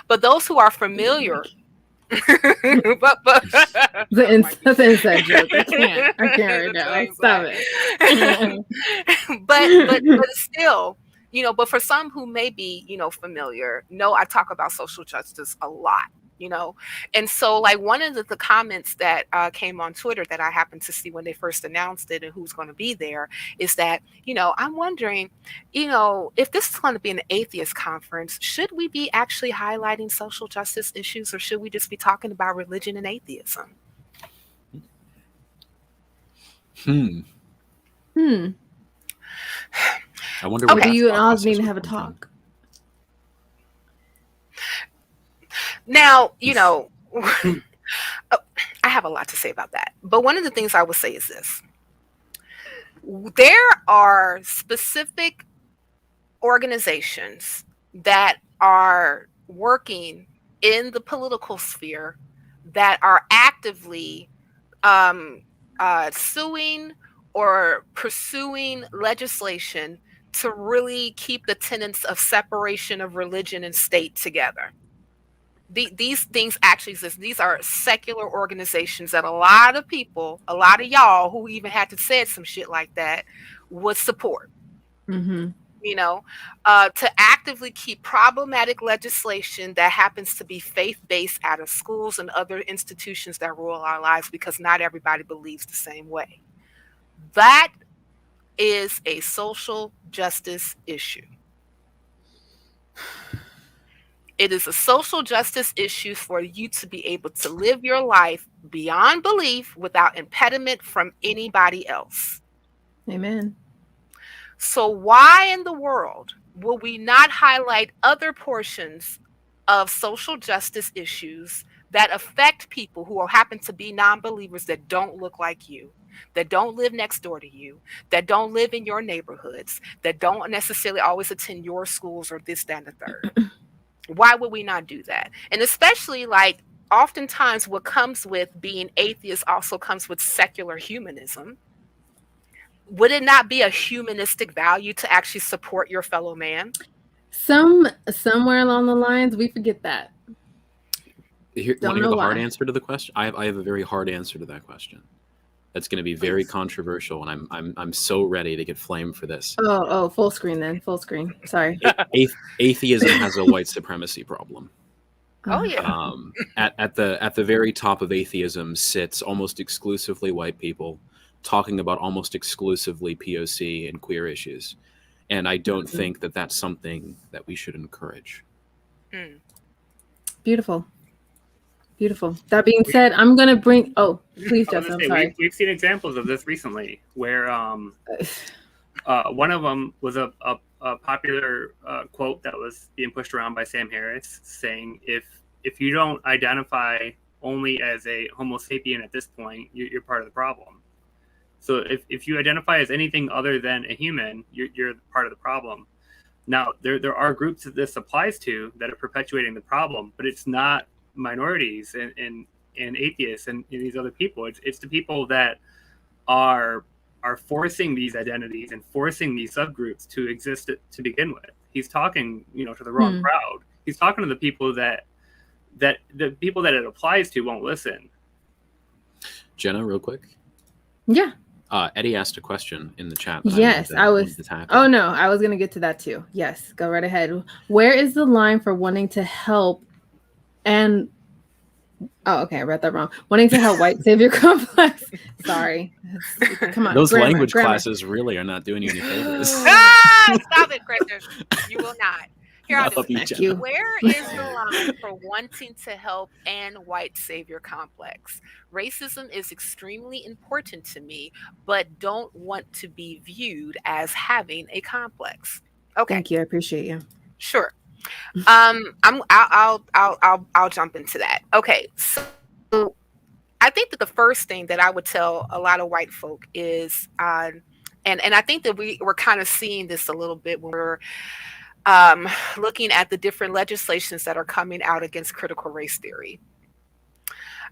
But those who are familiar, but that's an inside joke. I can't right now. Stop it. but still, but for some who may be, familiar, I talk about social justice a lot, and so one of the comments that came on Twitter that I happened to see when they first announced it and who's going to be there is that, I'm wondering, if this is going to be an atheist conference, should we be actually highlighting social justice issues, or should we just be talking about religion and atheism? I wonder what you and Oz need to have a talk. Now, I have a lot to say about that. But one of the things I would say is this. There are specific organizations that are working in the political sphere that are actively suing or pursuing legislation to really keep the tenets of separation of religion and state together. These things actually exist. These are secular organizations that a lot of people, a lot of y'all who even had to say some shit like that would support. To actively keep problematic legislation that happens to be faith-based out of schools and other institutions that rule our lives, because not everybody believes the same way. That is a social justice issue. It is a social justice issue for you to be able to live your life beyond belief without impediment from anybody else. Amen. So why in the world will we not highlight other portions of social justice issues that affect people who happen to be non-believers that don't look like you, that don't live next door to you, that don't live in your neighborhoods, that don't necessarily always attend your schools or this, that, and the third? Why would we not do that? And especially oftentimes what comes with being atheist also comes with secular humanism. Would it not be a humanistic value to actually support your fellow man? Somewhere along the lines, we forget that. Want to hear the hard answer to the question? I have a very hard answer to that question. That's going to be very controversial, and I'm so ready to get flamed for this. Oh, full screen then. Full screen. Sorry. Atheism has a white supremacy problem. Oh yeah. At the very top of atheism sits almost exclusively white people talking about almost exclusively POC and queer issues, and I don't think that that's something that we should encourage. Beautiful. Beautiful. That being said, I'm gonna bring. Oh, please, Justin. I'm sorry. We've seen examples of this recently, where one of them was a popular quote that was being pushed around by Sam Harris, saying, "If you don't identify only as a Homo sapien at this point, you're part of the problem. So if you identify as anything other than a human, you're part of the problem." Now, there are groups that this applies to that are perpetuating the problem, but it's not minorities and atheists and these other people. It's the people that are forcing these identities and forcing these subgroups to exist to begin with. He's talking, to the wrong crowd. He's talking to the people that the people that it applies to won't listen. Jenna, real quick. Yeah. Eddie asked a question in the chat. Yes, I was. Oh no, I was gonna get to that too. Yes, go right ahead. Where is the line for wanting to help and? Oh, okay, I read that wrong. Wanting to help white savior complex. Sorry. Come on. Those language classes really are not doing you any favors. Stop it, Kristen. You will not. Here, I'll Thank you. Where is the line for wanting to help and white savior complex? Racism is extremely important to me, but don't want to be viewed as having a complex. Okay. Thank you. I appreciate you. Sure. I'll jump into that. Okay. So I think that the first thing that I would tell a lot of white folk is, and I think that we're kind of seeing this a little bit when we're looking at the different legislations that are coming out against critical race theory.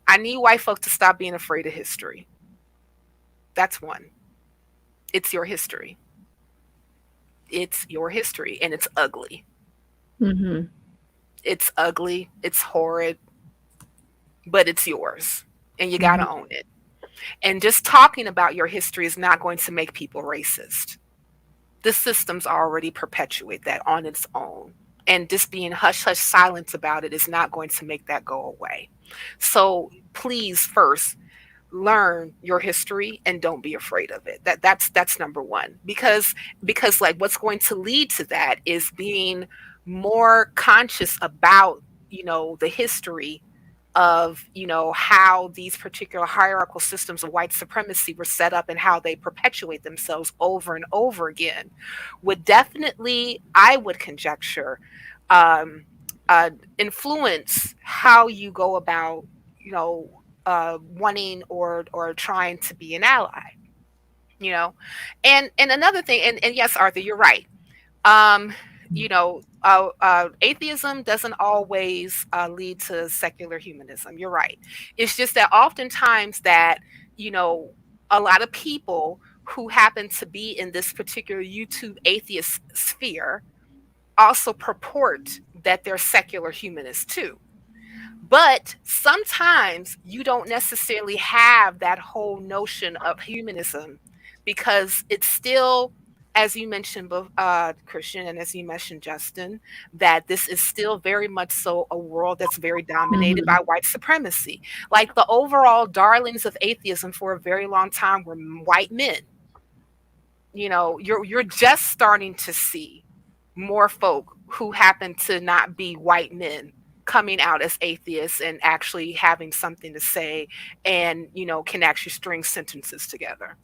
I need white folk to stop being afraid of history. That's one. It's your history. It's your history, and it's ugly. Mm-hmm. It's ugly. It's horrid, but it's yours, and you got to own it. And just talking about your history is not going to make people racist. The systems already perpetuate that on its own. And just being hush-hush silence about it is not going to make that go away. So please first learn your history and don't be afraid of it. That's number one. Because like what's going to lead to that is being more conscious about, the history of, how these particular hierarchical systems of white supremacy were set up and how they perpetuate themselves over and over again would definitely, I would conjecture, influence how you go about, wanting or trying to be an ally, and another thing, and yes, Arthur, you're right. Atheism doesn't always lead to secular humanism. You're right. It's just that oftentimes that, a lot of people who happen to be in this particular YouTube atheist sphere also purport that they're secular humanists too. But sometimes you don't necessarily have that whole notion of humanism because it's still, as you mentioned, Christian, and as you mentioned, Justin, that this is still very much so a world that's very dominated by white supremacy. Like the overall darlings of atheism for a very long time were white men. You're just starting to see more folk who happen to not be white men coming out as atheists and actually having something to say and, can actually string sentences together.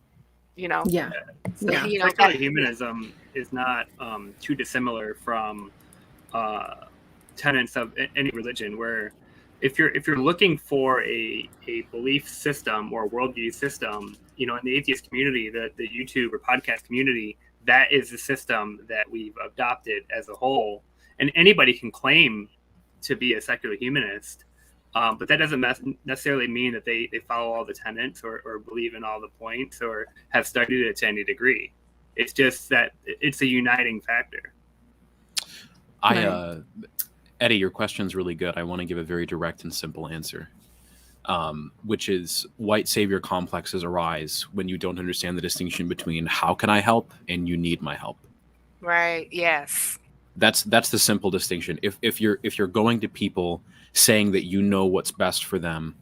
Yeah. Secular humanism is not too dissimilar from tenets of any religion. Where if you're looking for a belief system or a worldview system, in the atheist community, the YouTube or podcast community, that is the system that we've adopted as a whole. And anybody can claim to be a secular humanist. But that doesn't necessarily mean that they follow all the tenets or believe in all the points or have studied it to any degree. It's just that it's a uniting factor. Eddie, your question's really good. I want to give a very direct and simple answer, which is white savior complexes arise when you don't understand the distinction between how can I help and you need my help. Right. Yes. That's the simple distinction. If you're going to people saying that you know what's best for them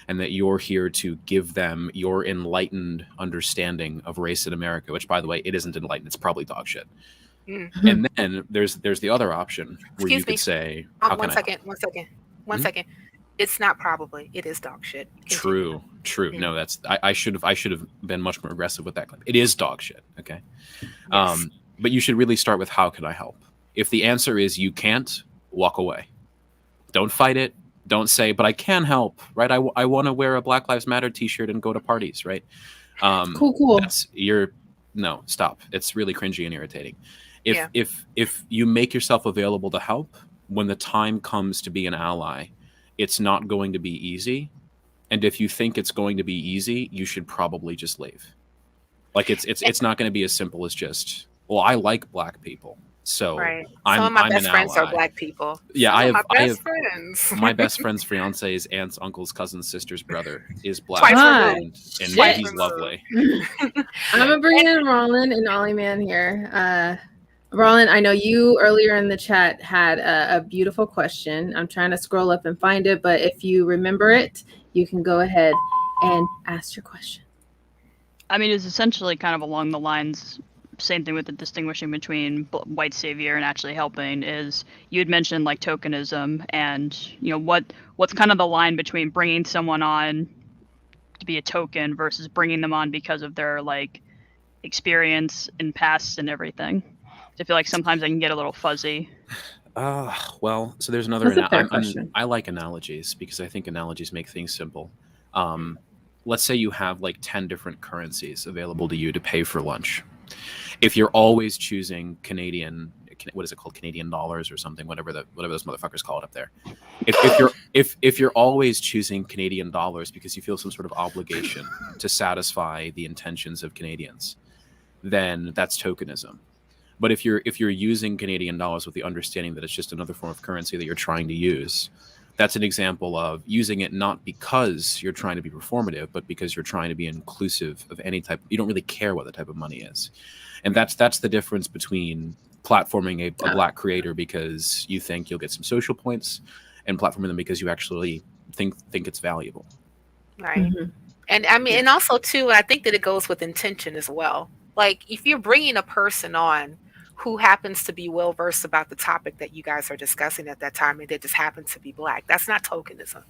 and that you're here to give them your enlightened understanding of race in America, which, by the way, it isn't enlightened. It's probably dog shit. And then there's the other option where you could say, one second. It's not probably. It is dog shit. True. No, that's I should have been much more aggressive with that claim. It is dog shit. Okay. Yes. But you should really start with, how can I help? If the answer is you can't, walk away. Don't fight it. Don't say, but I can help, right? I want to wear a Black Lives Matter t-shirt and go to parties, right? Cool. No, stop. It's really cringy and irritating. If you make yourself available to help, when the time comes to be an ally, it's not going to be easy. And if you think it's going to be easy, you should probably just leave. Like it's not going to be as simple as just, well, I like Black people, so right. I'm Some of my best an friends ally. are Black people. Yeah, I have my best friends. My best friend's fiance's aunt's uncle's cousin's sister's brother is Black, Twice and Shit. he's lovely. I'm gonna bring in Roland and Ollie Man here. Roland, I know you earlier in the chat had a beautiful question. I'm trying to scroll up and find it, but if you remember it, you can go ahead and ask your question. I mean, it's essentially kind of along the lines, same thing with the distinguishing between white savior and actually helping. Is you had mentioned like tokenism, and what's kind of the line between bringing someone on to be a token versus bringing them on because of their like experience and past and everything. I feel like sometimes I can get a little fuzzy. Well, so there's another. That's a fair question. I like analogies because I think analogies make things simple. Let's say you have like 10 different currencies available to you to pay for lunch. If you're always choosing Canadian, what is it called, Canadian dollars or something, whatever those motherfuckers call it up there. If you're always choosing Canadian dollars because you feel some sort of obligation to satisfy the intentions of Canadians, then that's tokenism. But if you're using Canadian dollars with the understanding that it's just another form of currency that you're trying to use, that's an example of using it not because you're trying to be performative, but because you're trying to be inclusive of any type. You don't really care what the type of money is. And that's the difference between platforming a Black creator because you think you'll get some social points and platforming them because you actually think it's valuable. Right. Mm-hmm. And I mean, and also too, I think that it goes with intention as well. Like if you're bringing a person on who happens to be well versed about the topic that you guys are discussing at that time, and they just happen to be Black, that's not tokenism.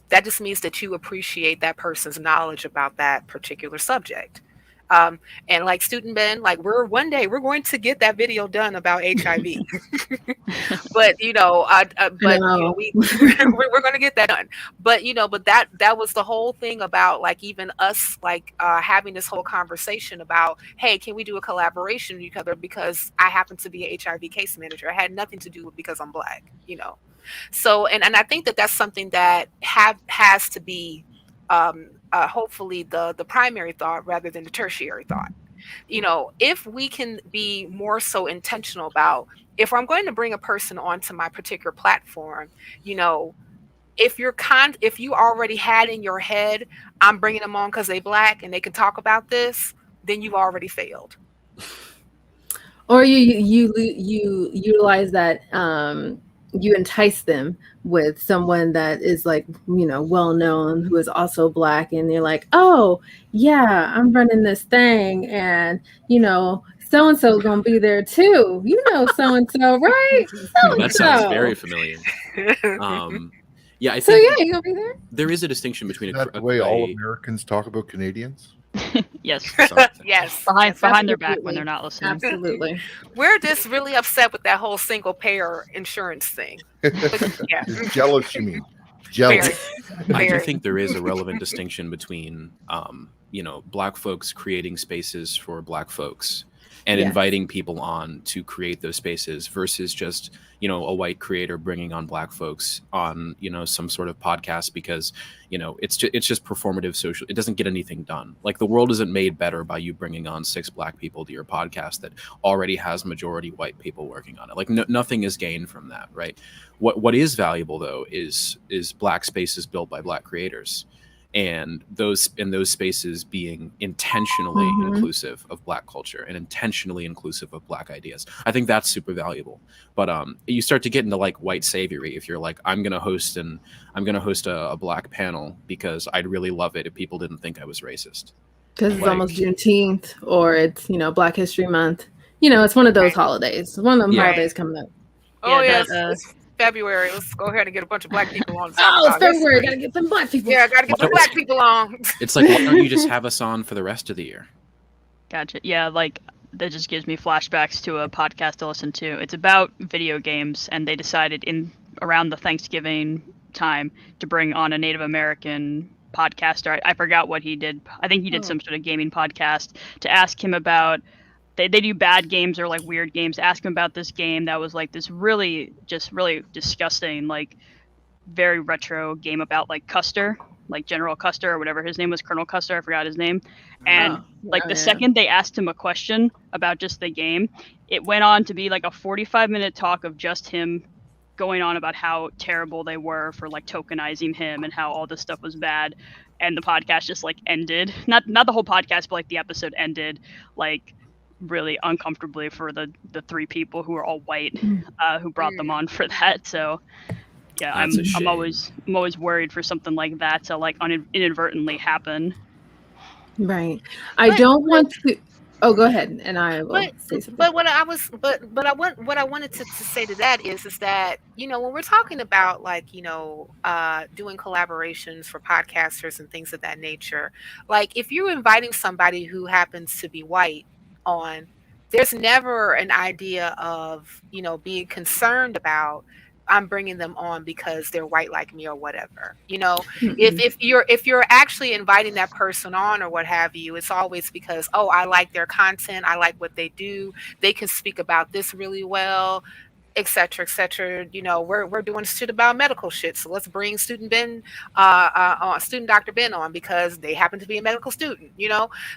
That just means that you appreciate that person's knowledge about that particular subject. And like Student Ben, like one day we're going to get that video done about HIV. But we're going to get that done. But but that was the whole thing about like even us like having this whole conversation about, hey, can we do a collaboration with each other because I happen to be a HIV case manager. It had nothing to do with because I'm Black, So and I think that that's something that has to be hopefully the primary thought rather than the tertiary thought. If we can be more so intentional about, if I'm going to bring a person onto my particular platform, if you already had in your head, I'm bringing them on because they Black and they can talk about this, then you've already failed. Or you utilize that, you entice them with someone that is like, well known, who is also Black, and they're like, oh yeah, I'm running this thing, and so-and-so gonna be there too. So-and-so, right? So-and-so. That sounds very familiar. Yeah, I think you're gonna be there. There is a distinction between the way all Americans talk about Canadians. Yes. Yes. Behind their back when they're not listening. Absolutely. We're just really upset with that whole single payer insurance thing. Yeah. You're jealous, you mean? Jealous. I do think there is a relevant distinction between, Black folks creating spaces for Black folks and inviting people on to create those spaces versus just, a white creator bringing on Black folks on, some sort of podcast because, it's just performative social. It doesn't get anything done. Like the world isn't made better by you bringing on 6 Black people to your podcast that already has majority white people working on it. Like nothing is gained from that, right? What is valuable though is Black spaces built by Black creators. and those spaces being intentionally inclusive of Black culture and intentionally inclusive of Black ideas. I think that's super valuable. But you start to get into like white saviory if you're like, I'm gonna host a Black panel because I'd really love it if people didn't think I was racist. Because it's almost Juneteenth, or it's, Black History Month. It's one of those holidays. One of them holidays coming up. Oh yes, it's February. Let's go ahead and get a bunch of Black people on. Oh, it's February. Gotta get some Black people. Yeah, gotta get some Black people on. It's like, why don't you just have us on for the rest of the year? Gotcha. Yeah, like that just gives me flashbacks to a podcast I listened to. It's about video games, and they decided around the Thanksgiving time to bring on a Native American podcaster. I forgot what he did. I think he did some sort of gaming podcast to ask him about. They do bad games or like weird games. Ask him about this game that was like this really disgusting, like very retro game about like Custer, like General Custer or whatever his name was, Colonel Custer. I forgot his name. And the second they asked him a question about just the game, it went on to be like a 45-minute talk of just him going on about how terrible they were for like tokenizing him and how all this stuff was bad. And the podcast just like ended. Not the whole podcast, but like the episode ended like really uncomfortably for the three people who are all white who brought them on for that. So yeah, I'm always worried for something like that to like inadvertently happen. Right. I don't want to. Oh, go ahead, and I will say something. But what I wanted to say to that is that when we're talking about like doing collaborations for podcasters and things of that nature, like if you're inviting somebody who happens to be white on, there's never an idea of being concerned about I'm bringing them on because they're white like me or whatever. If you're actually inviting that person on or what have you, it's always because I like their content, I like what they do, they can speak about this really well, etc., etc. We're doing shit about medical shit, so let's bring student Dr. Ben on because they happen to be a medical student.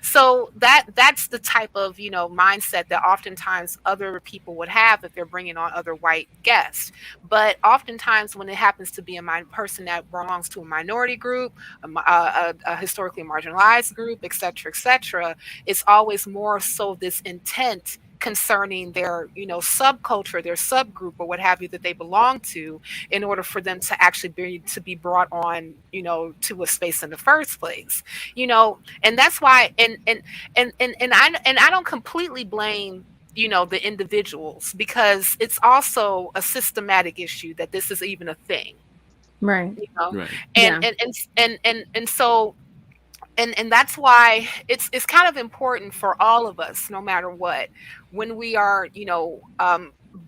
So that's the type of mindset that oftentimes other people would have if they're bringing on other white guests. But oftentimes when it happens to be a person that belongs to a minority group, a historically marginalized group, etc., etc., it's always more so this intent concerning their subculture, their subgroup or what have you that they belong to, in order for them to actually be brought on to a space in the first place. And that's why and I don't completely blame the individuals, because it's also a systematic issue that this is even a thing, right? Right. And so and that's why it's kind of important for all of us, no matter what, when we are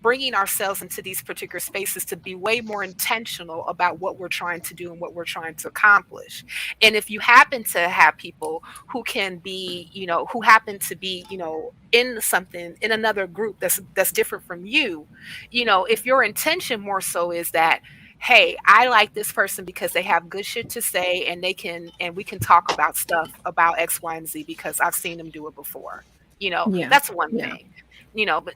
bringing ourselves into these particular spaces, to be way more intentional about what we're trying to do and what we're trying to accomplish. And if you happen to have people who can be who happen to be in something, in another group that's different from you, if your intention more so is that, hey, I like this person because they have good shit to say, and we can talk about stuff about X, Y, and Z because I've seen them do it before. That's one thing.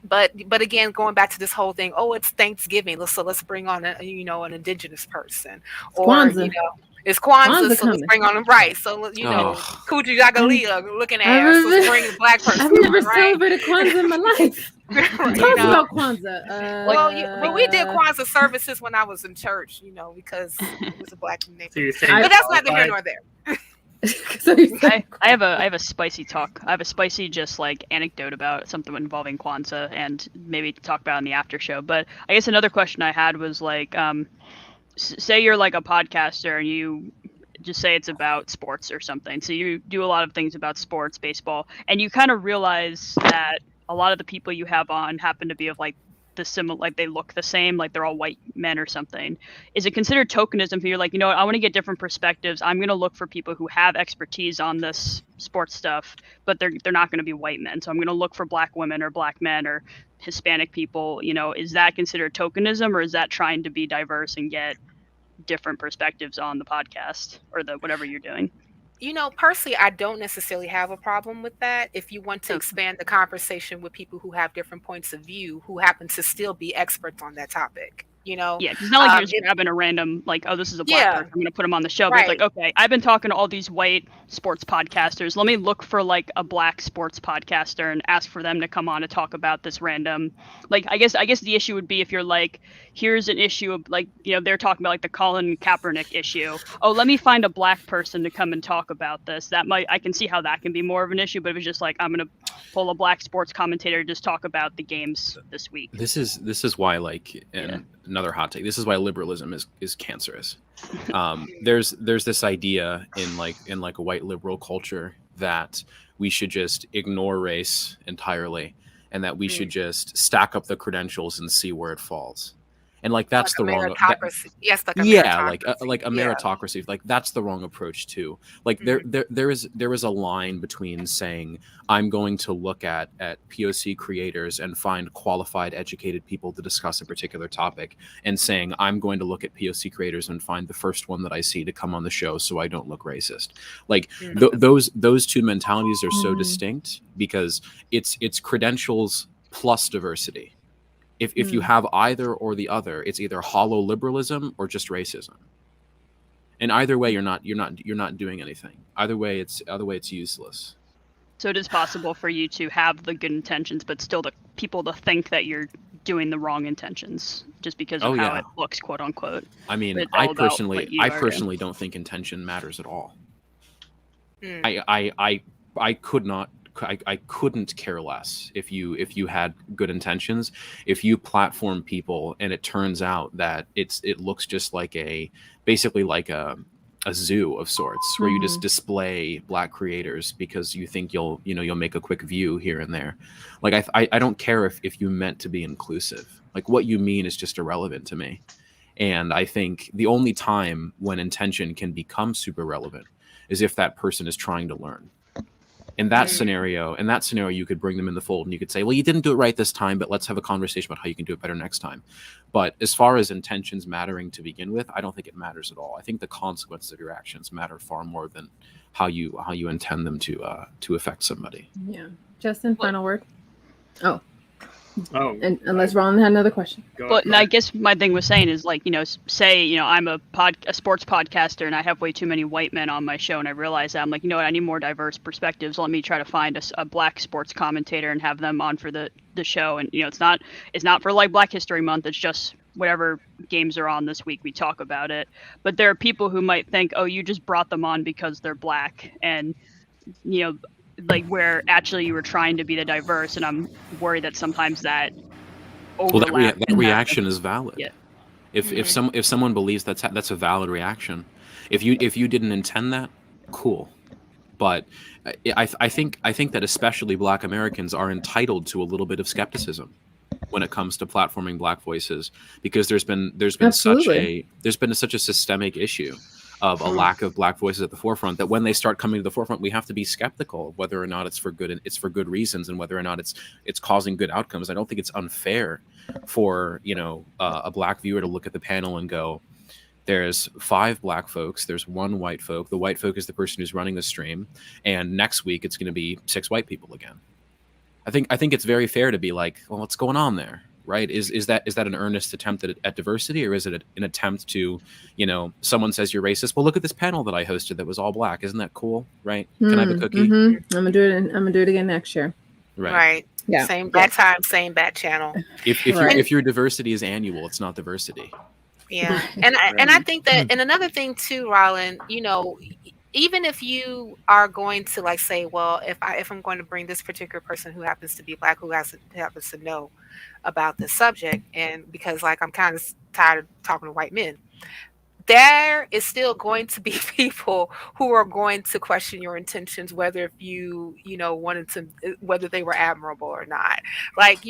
But again, going back to this whole thing, it's Thanksgiving, so let's bring on an indigenous person, or Kwanzaa. It's Kwanzaa, so let's bring on them, right? So Kuji Jagalia looking at us, let's bring a Black person. I've never right? celebrated Kwanzaa in my life. Talk about Kwanzaa. But we did Kwanzaa services when I was in church, because it was a Black neighborhood. So but that's neither here nor there. So I have a spicy talk. I have a spicy just like anecdote about something involving Kwanzaa, and maybe talk about it in the after show. But I guess another question I had was like, say you're like a podcaster and you just say it's about sports or something. So you do a lot of things about sports, baseball, and you kind of realize that a lot of the people you have on happen to be of like they look the same, like they're all white men or something. Is it considered tokenism if you're like, I want to get different perspectives, I'm going to look for people who have expertise on this sports stuff, but they're not going to be white men, so I'm going to look for Black women or Black men or Hispanic people? Is that considered tokenism, or is that trying to be diverse and get different perspectives on the podcast or the whatever you're doing? Personally, I don't necessarily have a problem with that. If you want to expand the conversation with people who have different points of view, who happen to still be experts on that topic, you know? Yeah, it's not like you're just grabbing a random, like, oh, this is a black person, I'm going to put him on the show. But it's like, okay, I've been talking to all these white sports podcasters. Let me look for, like, a black sports podcaster and ask for them to come on to talk about this random. Like, I guess the issue would be if you're like, here's an issue of, like, you know, they're talking about, like, the Colin Kaepernick issue. Oh, let me find a black person to come and talk about this. I can see how that can be more of an issue. But if it's just like, I'm going to pull a black sports commentator to just talk about the games this week. This is why, like, another hot take. This is why liberalism is cancerous. There's this idea in a white liberal culture that we should just ignore race entirely, and that we should just stack up the credentials and see where it falls. And like that's like the wrong yes, like a like a meritocracy. Like that's the wrong approach too. Like there is a line between saying I'm going to look at POC creators and find qualified, educated people to discuss a particular topic, and saying I'm going to look at POC creators and find the first one that I see to come on the show so I don't look racist. Like those two mentalities are so distinct because it's credentials plus diversity. If you have either or the other, it's either hollow liberalism or just racism. And either way, you're not doing anything. Either way, it's useless. So it is possible for you to have the good intentions, but still the people to think that you're doing the wrong intentions just because of how it looks, quote unquote. I mean, I personally don't think intention matters at all. I couldn't care less if you had good intentions. If you platform people and it turns out that it looks just like basically like a zoo of sorts, where you just display black creators because you think you'll make a quick view here and there. Like I don't care if you meant to be inclusive. Like what you mean is just irrelevant to me. And I think the only time when intention can become super relevant is if that person is trying to learn. In that scenario, you could bring them in the fold and you could say, well, you didn't do it right this time, but let's have a conversation about how you can do it better next time. But as far as intentions mattering to begin with, I don't think it matters at all. I think the consequences of your actions matter far more than how you intend them to affect somebody. Yeah. Justin, final word? Oh, and unless Ron had another question. But I guess my thing was saying is like, say, I'm a sports podcaster and I have way too many white men on my show, and I realize that I'm like, I need more diverse perspectives. Let me try to find a black sports commentator and have them on for the show. And it's not for like Black History Month. It's just whatever games are on this week, we talk about it. But there are people who might think, oh, you just brought them on because they're black, and like where actually you were trying to be the diverse, and I'm worried that sometimes that overlap. Well, that reaction is valid. Yeah. If someone believes that's a valid reaction, if you didn't intend that, cool. But I think that especially Black Americans are entitled to a little bit of skepticism when it comes to platforming Black voices, because there's been such a systemic issue of a lack of Black voices at the forefront, that when they start coming to the forefront, we have to be skeptical of whether or not it's for good, and it's for good reasons, and whether or not it's causing good outcomes. I don't think it's unfair for a Black viewer to look at the panel and go, there's 5 Black folks, there's 1 white folk. The white folk is the person who's running the stream, and next week it's going to be 6 white people again. I think it's very fair to be like, well, what's going on there? Right? Is that an earnest attempt at diversity, or is it an attempt to, someone says you're racist? Well, look at this panel that I hosted that was all Black. Isn't that cool? Right? Can I have a cookie? I'm gonna do it again next year. Right. Yeah. Same bad time, same bad channel. If your diversity is annual, it's not diversity. Yeah. And I think that, and another thing too, Roland, even if you are going to like say, well, if I'm going to bring this particular person who happens to be Black, who happens to know about this subject, and because like I'm kind of tired of talking to white men, there is still going to be people who are going to question your intentions, whether if you wanted to, whether they were admirable or not. Like,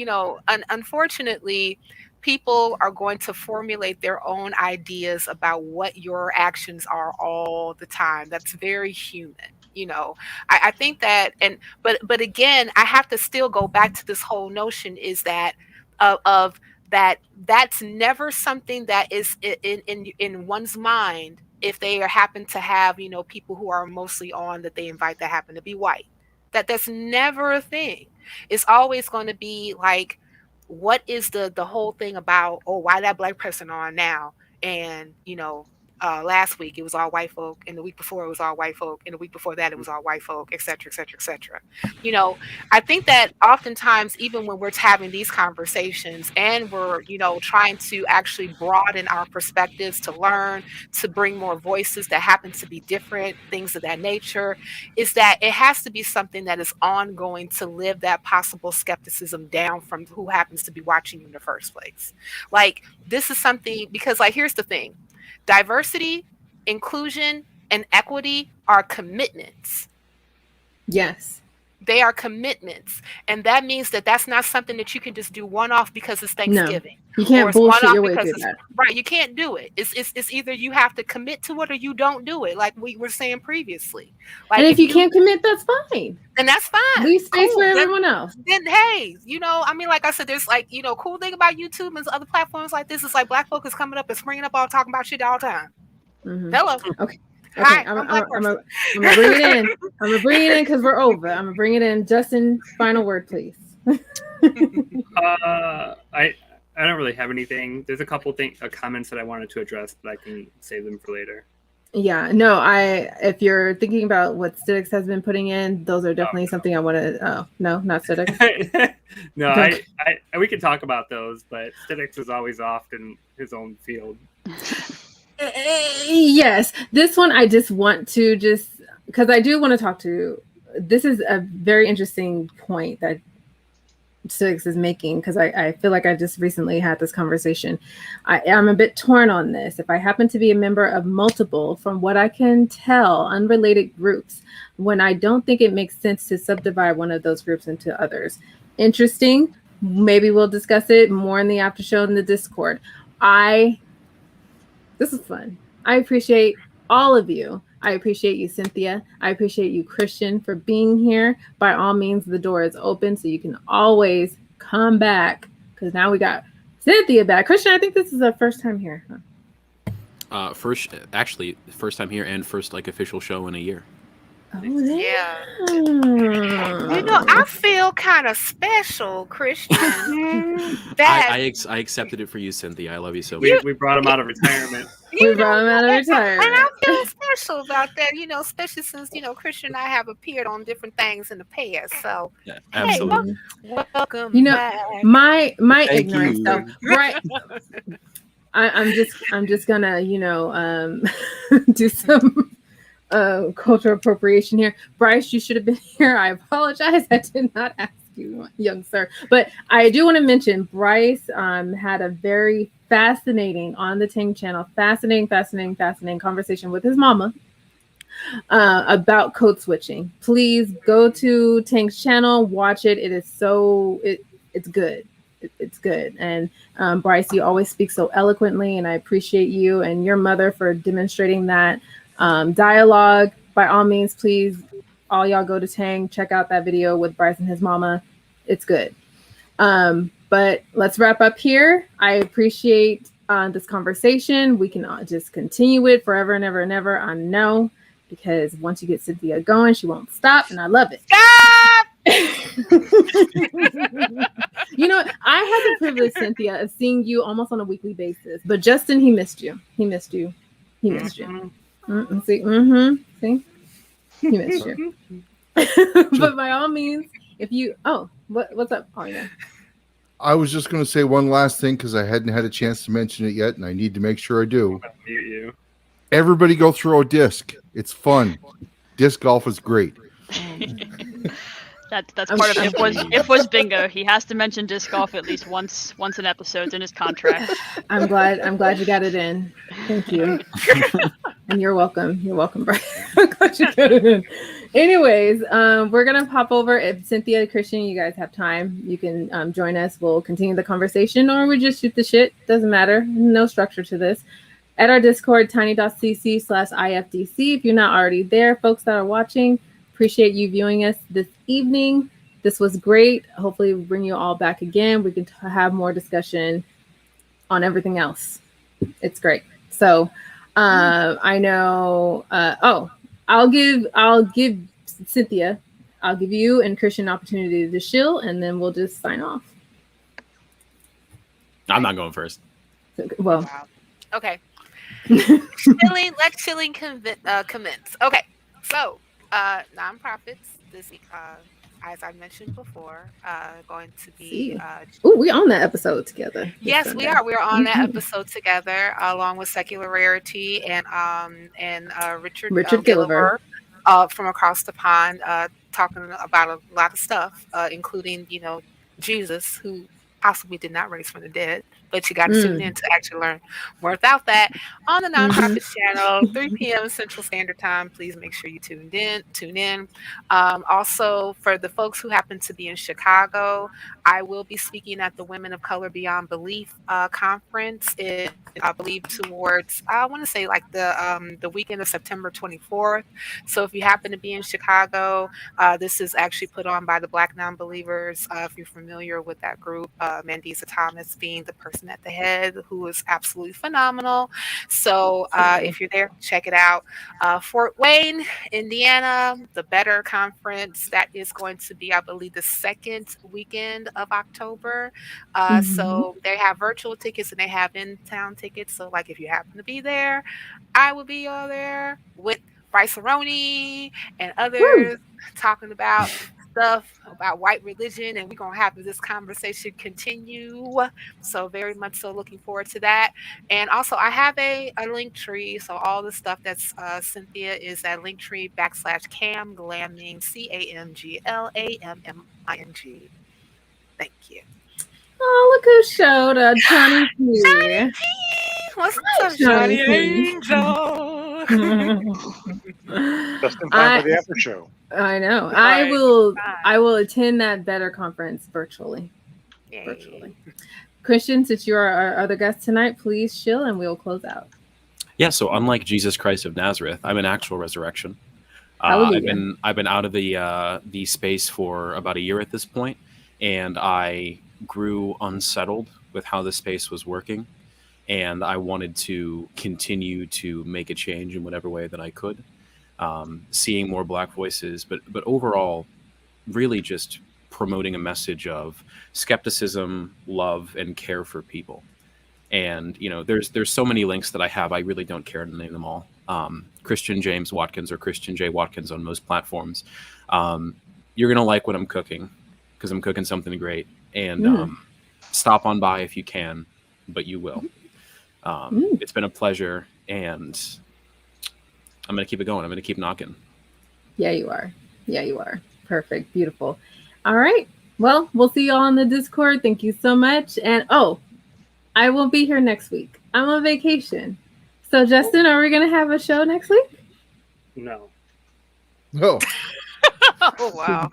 unfortunately, people are going to formulate their own ideas about what your actions are all the time. That's very human. I think that, but again, I have to still go back to this whole notion is that that's never something that is in one's mind if they happen to have people who are mostly on that they invite that happen to be white. That's never a thing. It's always going to be like what is the whole thing about, oh, why that black person on now? And, last week it was all white folk, and the week before it was all white folk, and the week before that it was all white folk, et cetera, et cetera, et cetera. I think that oftentimes, even when we're having these conversations and we're, trying to actually broaden our perspectives to learn, to bring more voices that happen to be different, things of that nature, is that it has to be something that is ongoing to live that possible skepticism down from who happens to be watching you in the first place. Like, this is something, because, like, here's the thing. Diversity, inclusion, and equity are commitments. Yes. They are commitments. And that means that that's not something that you can just do one-off because it's Thanksgiving. No, you can't bullshit your way through that. Right, you can't do it. It's either you have to commit to it or you don't do it, like we were saying previously. Like, and if you can't commit, that's fine. Then that's fine. Leave space for everyone else. Then, hey, like I said, there's like, cool thing about YouTube and other platforms like this is like black folk is coming up and springing up all talking about shit all the time. Mm-hmm. Hello. Okay. Hi, I'm gonna bring it in. I'm gonna bring it in because we're over. I'm gonna bring it in. Justin, final word, please. I don't really have anything. There's a couple comments that I wanted to address, but I can save them for later. Yeah, no, if you're thinking about what Stitix has been putting in, those are definitely something I want to. Oh, no, not Stitix. No, I we can talk about those, but Stitix is always off in his own field. Yes, this one I just want to because I do want to talk to. This is a very interesting point that Stitix is making, because I feel like I just recently had this conversation. I'm a bit torn on this. If I happen to be a member of multiple, from what I can tell, unrelated groups, when I don't think it makes sense to subdivide one of those groups into others. Interesting. Maybe we'll discuss it more in the after show in the Discord. This is fun. I appreciate all of you. I appreciate you, Cynthia. I appreciate you, Christian, for being here. By all means, the door is open, so you can always come back, because now we got Cynthia back. Christian, I think this is our first time here. First time here and first official show in a year. Oh, yeah. I feel kind of special, Christian. I accepted it for you, Cynthia. I love you so much. We brought him out of retirement. We brought him out of retirement. And I feel special about that, especially since, Christian and I have appeared on different things in the past. So, yeah, absolutely. Hey, welcome back. My ignorance, though, right? I'm just gonna, do some cultural appropriation here. Bryce, you should have been here. I apologize. I did not ask you, young sir. But I do want to mention Bryce had a very fascinating on the Ting channel, fascinating conversation with his mama about code switching. Please go to Ting's channel, watch it. It is it's good. It's good. And Bryce, you always speak so eloquently, and I appreciate you and your mother for demonstrating that dialogue. By all means, please, all y'all go to Tang, check out that video with Bryce and his mama. It's good. But let's wrap up here. I appreciate this conversation. We can just continue it forever and ever and ever. I know, because once you get Cynthia going, she won't stop, and I love it. Stop! I had the privilege, Cynthia, of seeing you almost on a weekly basis. But Justin, he missed you. See? See? He missed you. But by all means, if you what's up? Oh, yeah. I was just going to say one last thing, because I hadn't had a chance to mention it yet, and I need to make sure I do. Mute you. Everybody go throw a disc. It's fun. Disc golf is great. That's part of IFWAS bingo. He has to mention disc golf at least once an episode's in his contract. I'm glad you got it in. Thank you. And you're welcome. You're welcome, Brian. I'm glad you got it in. Anyways, we're gonna pop over. If Cynthia, Christian, you guys have time, you can join us. We'll continue the conversation, or we just shoot the shit. Doesn't matter. No structure to this. At our Discord, tiny.cc/IFDC. If you're not already there, folks that are watching, appreciate you viewing us this evening. This was great. Hopefully we'll bring you all back again. We can have more discussion on everything else. It's great. So I know, I'll give Cynthia, I'll give you and Christian an opportunity to shill, and then we'll just sign off. I'm not going first. Well, Wow. Okay. Let chilling commence. Okay. So, nonprofits this week, as I mentioned before, going to be. We on that episode together. Yes, we are. We're on that episode together, along with Secular Rarity and Richard Gilliver from across the pond, talking about a lot of stuff, including Jesus, who possibly did not raise from the dead. But you got to tune in to actually learn more about that on the Nonprofits channel, 3 p.m. Central Standard Time. Please make sure you tune in. Also, for the folks who happen to be in Chicago, I will be speaking at the Women of Color Beyond Belief conference. I believe towards, I want to say like the weekend of September 24th. So if you happen to be in Chicago, this is actually put on by the Black Non-Believers. If you're familiar with that group, Mandisa Thomas being the person at the head, who is absolutely phenomenal. So if you're there, check it out. Fort Wayne, Indiana, the Better Conference, that is going to be, I believe, the second weekend of October. So they have virtual tickets and they have in-town tickets. So like if you happen to be there, I will be all there with Bryce Aroni and others talking about stuff about white religion, and we're gonna have this conversation continue. So very much so looking forward to that. And also I have a Linktree, so all the stuff that's Cynthia is at Linktree /camglamming, CAMGLAMMING. Thank you. Oh, look who showed up, Johnny P. Johnny P. What's up, Johnny Angel? Just in time for the after show. I know. Right. I will attend that Better conference virtually. Yay. Virtually. Christian, since you are our other guest tonight, please chill and we'll close out. Yeah, so unlike Jesus Christ of Nazareth, I'm an actual resurrection. I've been out of the space for about a year at this point, and I grew unsettled with how the space was working, and I wanted to continue to make a change in whatever way that I could. Seeing more Black voices, but overall, really just promoting a message of skepticism, love, and care for people. And there's so many links that I have. I really don't care to name them all. Christian James Watkins or Christian J Watkins on most platforms. You're gonna like what I'm cooking because I'm cooking something great. And stop on by if you can, but you will. It's been a pleasure, and I'm going to keep it going. I'm going to keep knocking. Yeah, you are. Perfect. Beautiful. All right. Well, we'll see you all on the Discord. Thank you so much. And I won't be here next week. I'm on vacation. So, Justin, are we going to have a show next week? No. No. Oh wow.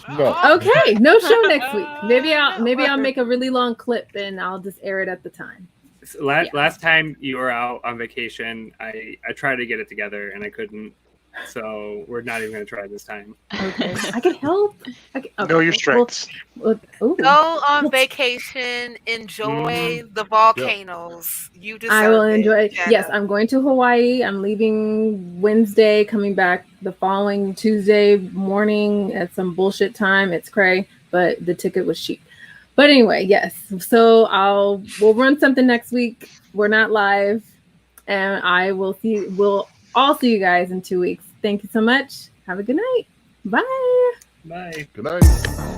No. Okay, no show next week. Maybe I'll make a really long clip and I'll just air it at the time. So last time you were out on vacation, I tried to get it together and I couldn't. So we're not even going to try this time. Okay, I can help. Okay. Know your strengths. Go on vacation. Enjoy the volcanoes. You deserve I will enjoy it. Jenna. Yes, I'm going to Hawaii. I'm leaving Wednesday, coming back the following Tuesday morning at some bullshit time. It's cray, but the ticket was cheap. But anyway, yes. So we'll run something next week. We're not live, and we'll all see you guys in 2 weeks. Thank you so much. Have a good night. Bye. Bye. Good night.